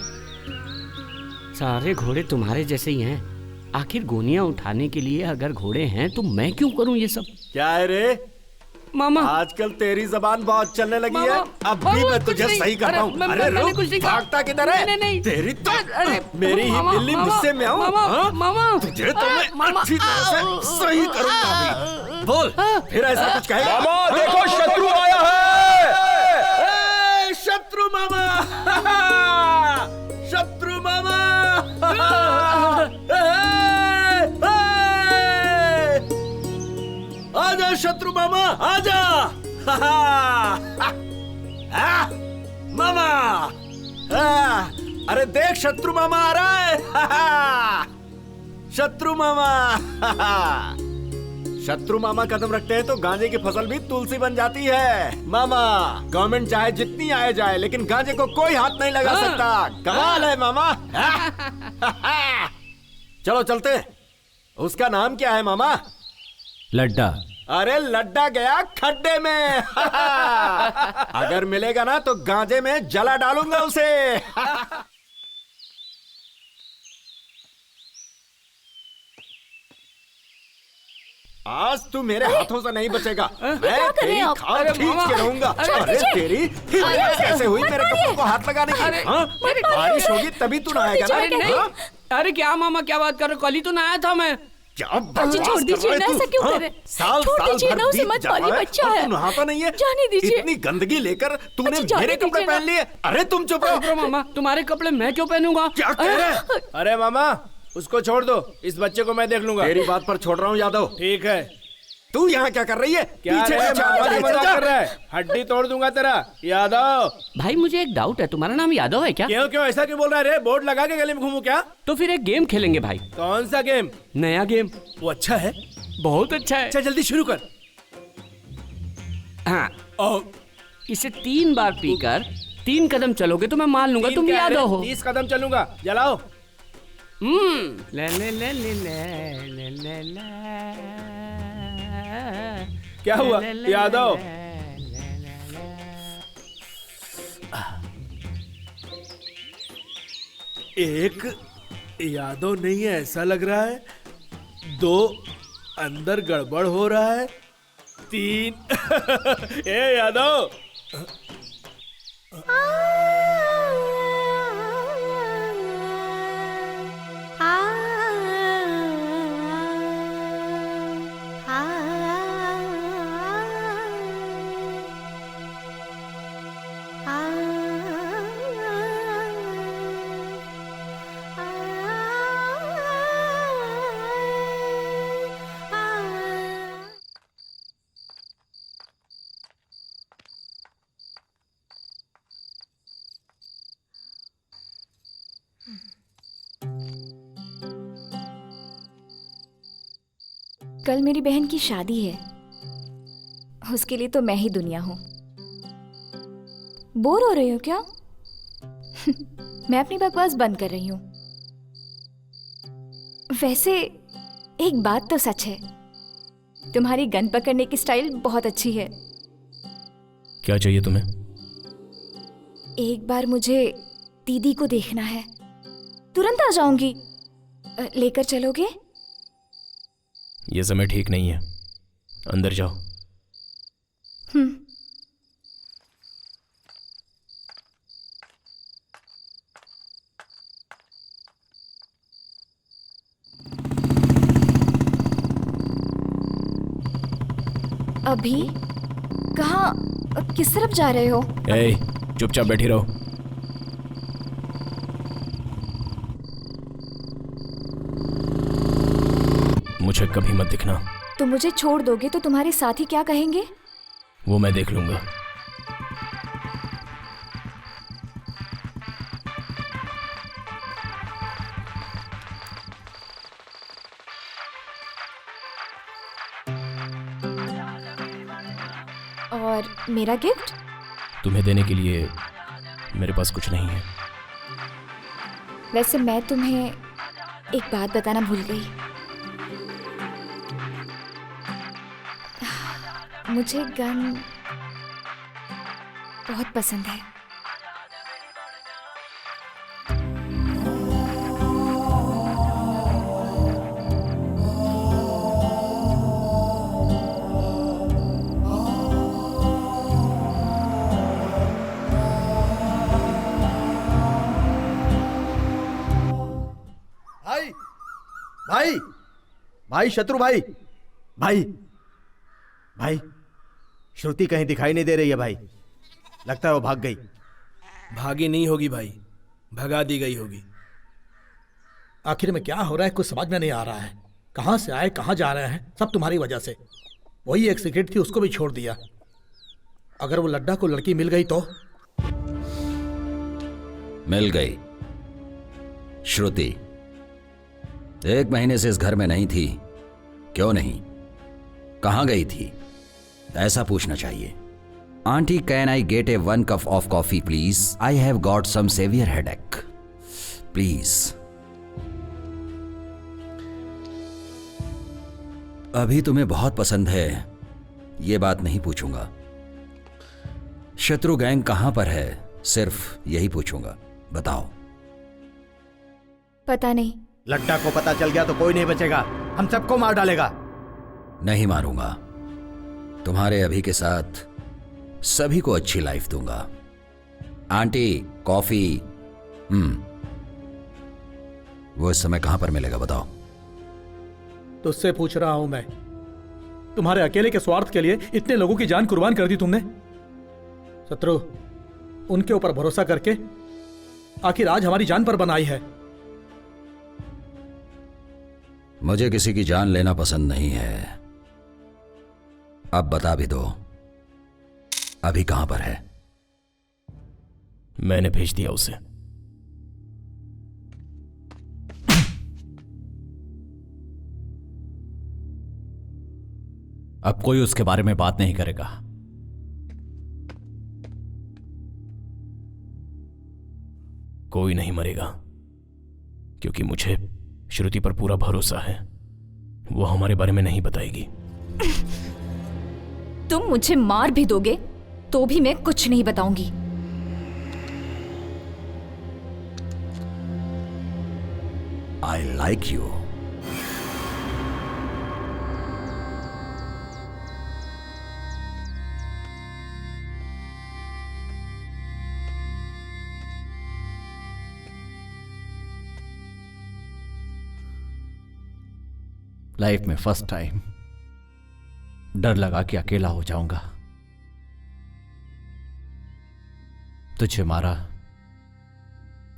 सारे घोड़े तुम्हारे जैसे ही हैं। आखिर गोनियां उठाने के लिए अगर घोड़े हैं तो मैं क्यों करूं ये सब? क्या है रे मामा? आजकल तेरी जबान बहुत चलने लगी है। अब भी मैं तुझे सही कर रहा हूँ। अरे रुक, भागता किधर है? तेरी तो मेरी ही बिल्ली मुझसे में आऊं? तुझे तो मैं अच्छी तरह से सही करूंगा अभी। बोल, फिर ऐसा कुछ कहेगा? मामा देखो, शत्रु आया है। शत्रु मामा, शत्रु मामा। आजा शत्रु मामा, आजा। मामा, अरे देख शत्रु मामा आ रहा है। शत्रु मामा। शत्रु मामा कदम रखते हैं तो गांजे की फसल भी तुलसी बन जाती है। मामा, गवर्नमेंट चाहे जितनी आए जाए लेकिन गांजे को कोई हाथ नहीं लगा सकता। कमाल है मामा। चलो चलते। उसका नाम क्या है मामा? लड्डा। अरे लड्डा गया खड्डे में। अगर मिलेगा ना तो गांजे में जला डालूंगा उसे। आज तू मेरे हाथों से नहीं बचेगा। मैं तेरी खाल खींच के रहूंगा। अरे तेरी हिम्मत कैसे हुई मेरे कपड़ों को हाथ लगाने की? बारिश होगी तभी तू नहाएगा ना? अरे क्या मामा, क्या बात कर रहे हो? कल ही तो नहाया था मैं। छोड़ दीजिए ना, ऐसा क्यों कर रहे? साल छोड़ साल दीजिए भर ना, उसे बीत मत जा रहा पालिए, है बच्चा और है। तू नहाता नहीं है। जाने दीजिए। इतनी गंदगी लेकर तूने जाने मेरे कपड़े दीजिए पहन ना। लिए। अरे तुम चुप रहो। मामा, तुम्हारे कपड़े मैं क्यों पहनूंगा? क्या कह रहे हैं? अरे मामा, उसको छोड़ दो, इस बच्चे को मैं देख लूंगा। तेरी बात पर छोड़ रहा हूँ यादव। ठीक है। तू यहाँ क्या कर रही है? क्या पीछे रे, पीछे आ मारवाड़ी जा, मजाक जा। कर रहा है? हड्डी तोड़ दूंगा तेरा। यादव। भाई मुझे एक डाउट है, तुम्हारा नाम यादव है क्या? क्यों क्यों ऐसा क्यों बोल रहा है रे? बोर्ड लगा के गले में घूमू क्या? तो फिर एक गेम खेलेंगे भाई। कौन सा गेम? नया गेम। वो अच्छा है? बहुत अच्छा है। अच्छा जल्दी शुरू कर। हाँ, इसे 3 बार पीकर 3 कदम चलोगे तो मैं मान लूंगा तुम यादव हो। 30 कदम चलूंगा। जलाओ। ले ले ले ले ले ले ले। क्या हुआ यादव? एक यादव नहीं है ऐसा लग रहा है, 2 अंदर गड़बड़ हो रहा है, 3 ए यादव। कल मेरी बहन की शादी है, उसके लिए तो मैं ही दुनिया हूँ। बोर हो रही हो क्या? मैं अपनी बकवास बंद कर रही हूँ। वैसे एक बात तो सच है, तुम्हारी गन पकड़ने की स्टाइल बहुत अच्छी है। क्या चाहिए तुम्हें? एक बार मुझे दीदी को देखना है, तुरंत आ जाऊंगी। लेकर चलोगे? ये समय ठीक नहीं है, अंदर जाओ। अभी कहाँ, किस तरफ जा रहे हो? ए, चुपचाप बैठी रहो। मुझे कभी मत दिखना। तुम मुझे छोड़ दोगे तो तुम्हारे साथी क्या कहेंगे? वो मैं देख लूंगा। और मेरा गिफ्ट? तुम्हें देने के लिए मेरे पास कुछ नहीं है। वैसे मैं तुम्हें एक बात बताना भूल गई। मुझे गन बहुत पसंद है। भाई भाई भाई शत्रु भाई भाई भाई श्रुति कहीं दिखाई नहीं दे रही है भाई। लगता है वो भाग गई। भागी नहीं होगी भाई, भगा दी गई होगी। आखिर में क्या हो रहा है कुछ समझ में नहीं आ रहा है। कहां से आए कहां जा रहे हैं, सब तुम्हारी वजह से। वही एक सिगरेट थी, उसको भी छोड़ दिया। अगर वो लड्डा को लड़की मिल गई तो? मिल गई। श्रुति 1 महीने से इस घर में नहीं थी। क्यों नहीं, कहां गई थी, ऐसा पूछना चाहिए। Aunty can I get a 1 cup of coffee please? I have got some severe headache please. अभी तुम्हें बहुत पसंद है, ये बात नहीं पूछूंगा। शत्रु गैंग कहां पर है, सिर्फ यही पूछूंगा। बताओ। पता नहीं। लड्डा को पता चल गया तो कोई नहीं बचेगा, हम सबको मार डालेगा। नहीं मारूंगा, तुम्हारे अभी के साथ सभी को अच्छी लाइफ दूंगा। Aunty coffee. वो इस समय कहां पर मिलेगा बताओ। तुझसे पूछ रहा हूं मैं, तुम्हारे अकेले के स्वार्थ के लिए इतने लोगों की जान कुर्बान कर दी तुमने। शत्रु, उनके ऊपर भरोसा करके आखिर आज हमारी जान पर बनाई है। मुझे किसी की जान लेना पसंद नहीं है, अब बता भी दो, अभी कहां पर है? मैंने भेज दिया उसे। अब कोई उसके बारे में बात नहीं करेगा। कोई नहीं मरेगा, क्योंकि मुझे श्रुति पर पूरा भरोसा है। वो हमारे बारे में नहीं बताएगी। तुम मुझे मार भी दोगे तो भी मैं कुछ नहीं बताऊंगी। I like you. लाइफ में फर्स्ट टाइम डर लगा कि अकेला हो जाऊंगा। तुझे मारा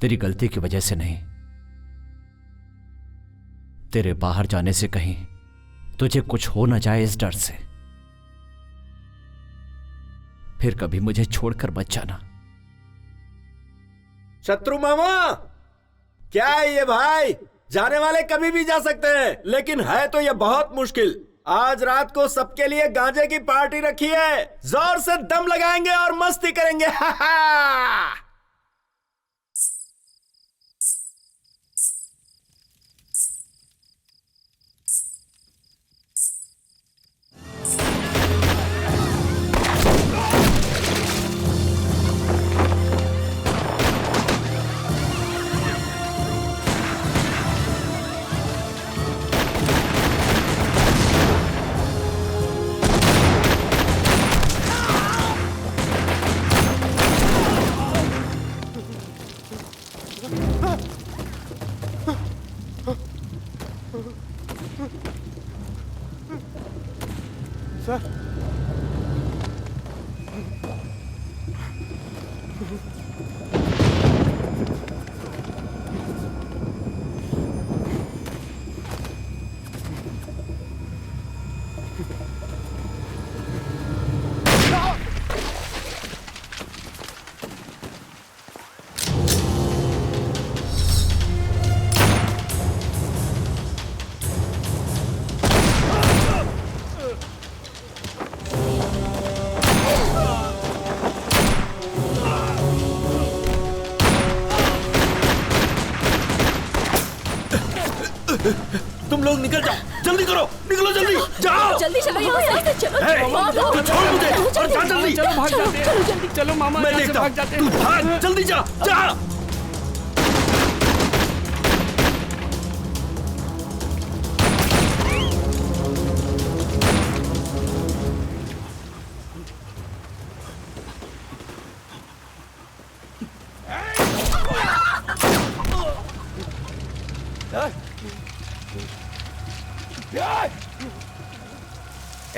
तेरी गलती की वजह से नहीं, तेरे बाहर जाने से कहीं तुझे कुछ हो ना जाए इस डर से। फिर कभी मुझे छोड़कर मत जाना। शत्रु मामा, क्या है ये भाई? जाने वाले कभी भी जा सकते हैं, लेकिन है तो ये बहुत मुश्किल। आज रात को सबके लिए गांजे की पार्टी रखी है, जोर से दम लगाएंगे और मस्ती करेंगे। हा हा। तुम लोग निकल जाओ, जल्दी करो, निकलो जल्दी, जाओ जल्दी चलो यहाँ से, चलो हे, तू छोड़ मुझे और जा जल्दी। चलो भाग जाते हैं। चलो जल्दी, चलो मामा, मैं यहाँ से देखता भाग हूँ, जाते तू हैं। भाग, जल्दी जा, जा।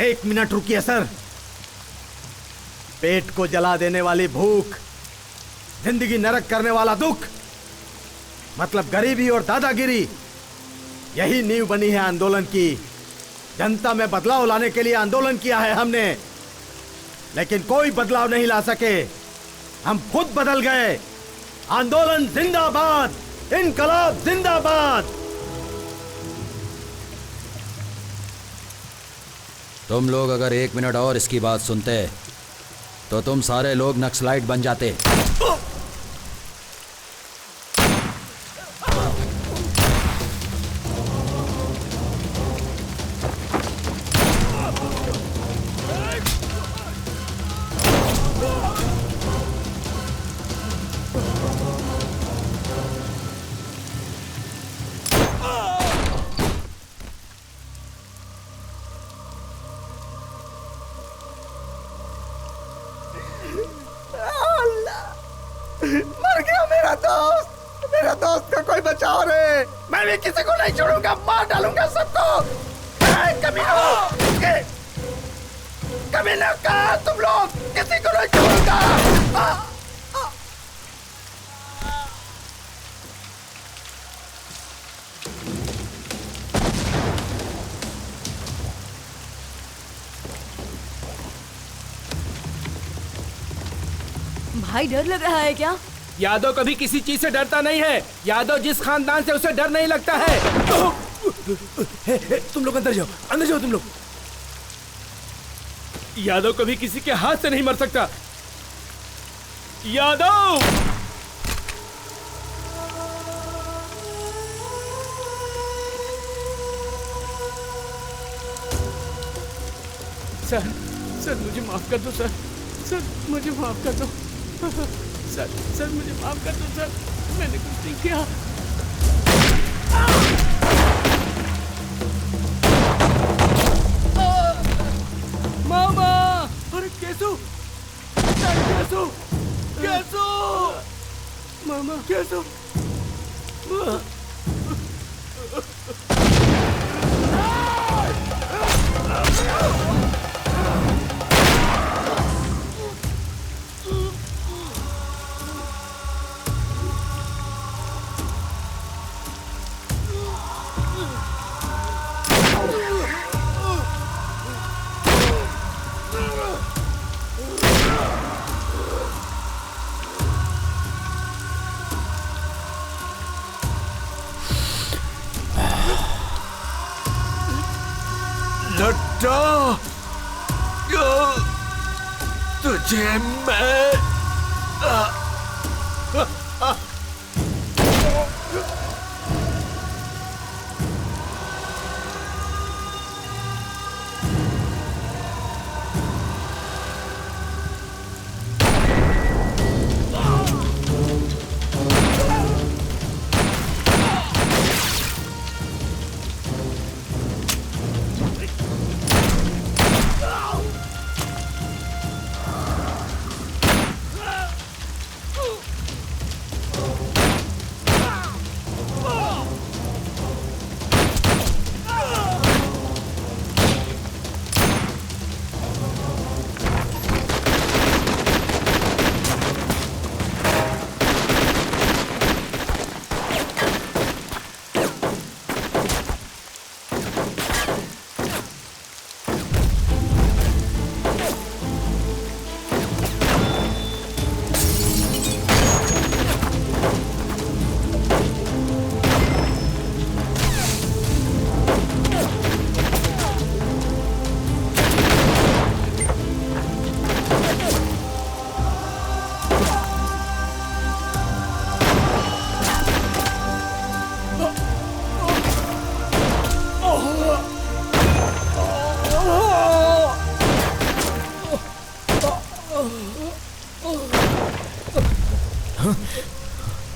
एक मिनट रुकिए सर। पेट को जला देने वाली भूख, जिंदगी नरक करने वाला दुख, मतलब गरीबी और दादागिरी, यही नींव बनी है आंदोलन की। जनता में बदलाव लाने के लिए आंदोलन किया है हमने, लेकिन कोई बदलाव नहीं ला सके। हम खुद बदल गए। आंदोलन जिंदाबाद, इनकलाब जिंदाबाद। तुम लोग अगर 1 मिनट और इसकी बात सुनते तो तुम सारे लोग नक्सलाइट बन जाते। मर गया मेरा दोस्त, मेरा दोस्त का कोई बचाओ रे। मैं भी किसी को नहीं छोड़ूंगा, मार डालूंगा सबको। कमीनों, कमीनों कहाँ तुम लोग? किसी को नहीं छोड़ूंगा। भाई डर लग रहा है क्या? यादव कभी किसी चीज से डरता नहीं है। यादव जिस खानदान से उसे डर नहीं लगता है। तुम लोग अंदर जाओ तुम लोग। यादव कभी किसी के हाथ से नहीं मर सकता। यादव सर मुझे माफ कर दो सर मुझे माफ कर दो सर मुझे माफ कर दो सर, मैंने कुछ नहीं किया। मामा, अरे कैसो मामा कैसो तुझे मैं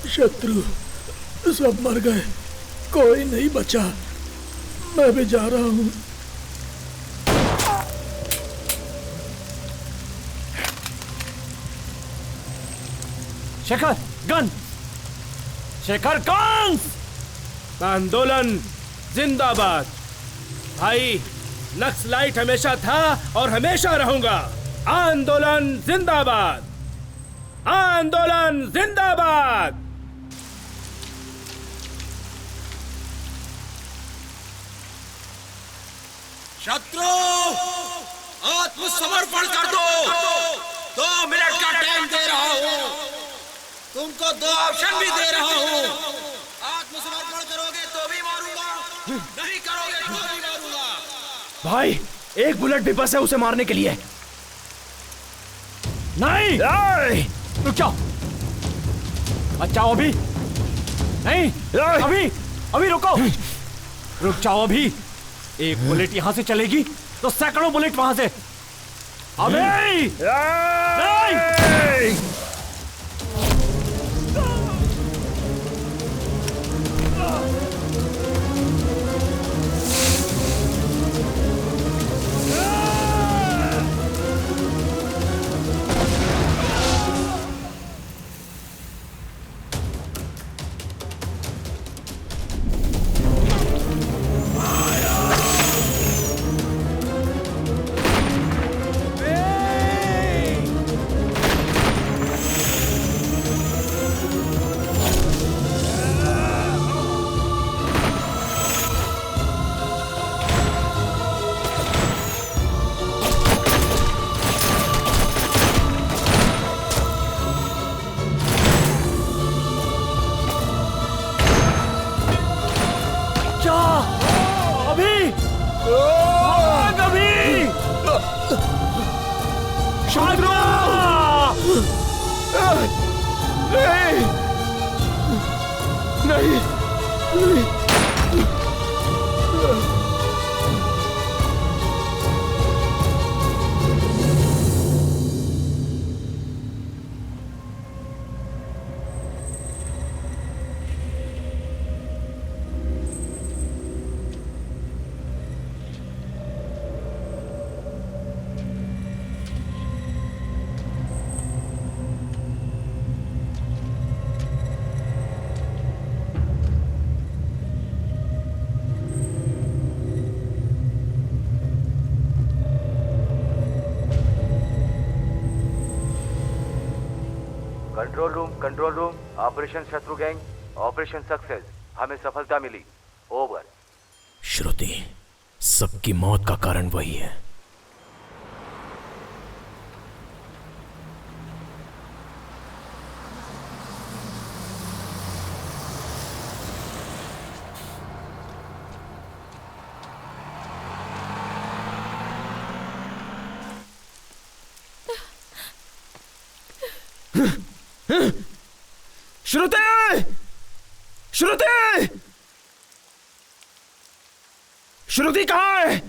शत्रु सब मर गए, कोई नहीं बचा। मैं भी जा रहा हूँ। Shekhar gun, Shekhar gun. आंदोलन जिंदाबाद। भाई नक्सलाइट हमेशा था और हमेशा रहूंगा। आंदोलन जिंदाबाद, आंदोलन जिंदाबाद। शत्रु आत्मसमर्पण कर दो। 2 मिनट का टाइम दे रहा हूँ, तुमको 2 ऑप्शन भी दे रहा हूँ। आत्मसमर्पण करोगे तो भी मारूंगा, नहीं करोगे तो भी मारूंगा। भाई एक बुलेट भी बस है उसे मारने के लिए। नहीं, रुक जाओ। अच्छा अभी नहीं, अभी रुको, रुक जाओ। अभी एक बुलेट यहां से चलेगी तो सैकड़ों बुलेट वहां से। अभी नहीं। बचा। अभी भाग अभी। शादरा नहीं नहीं। कंट्रोल रूम, ऑपरेशन शत्रु गैंग, ऑपरेशन सक्सेस, हमें सफलता मिली, ओवर। श्रुति, सबकी मौत का कारण वही है। श्रुति! श्रुति! श्रुति कहाँ है?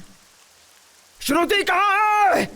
श्रुति कहाँ है?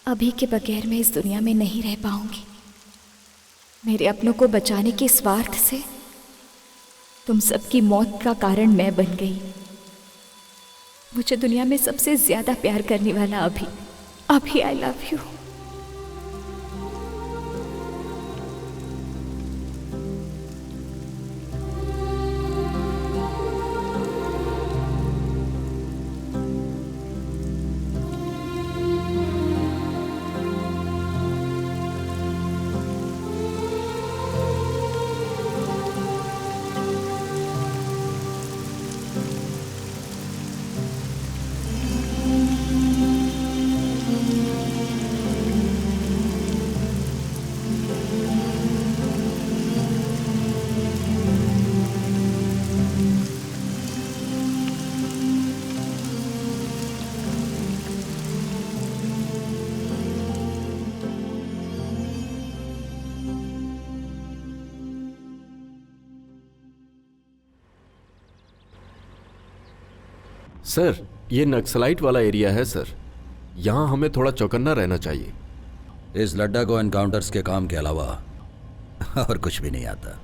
अभी के बगैर मैं इस दुनिया में नहीं रह पाऊंगी। मेरे अपनों को बचाने के स्वार्थ से तुम सबकी मौत का कारण मैं बन गई। मुझे दुनिया में सबसे ज्यादा प्यार करने वाला अभी आई लव यू। सर, ये नक्सलाइट वाला एरिया है सर। यहाँ हमें थोड़ा चौकन्ना रहना चाहिए। इस लड्डा को एनकाउंटर्स के काम के अलावा और कुछ भी नहीं आता।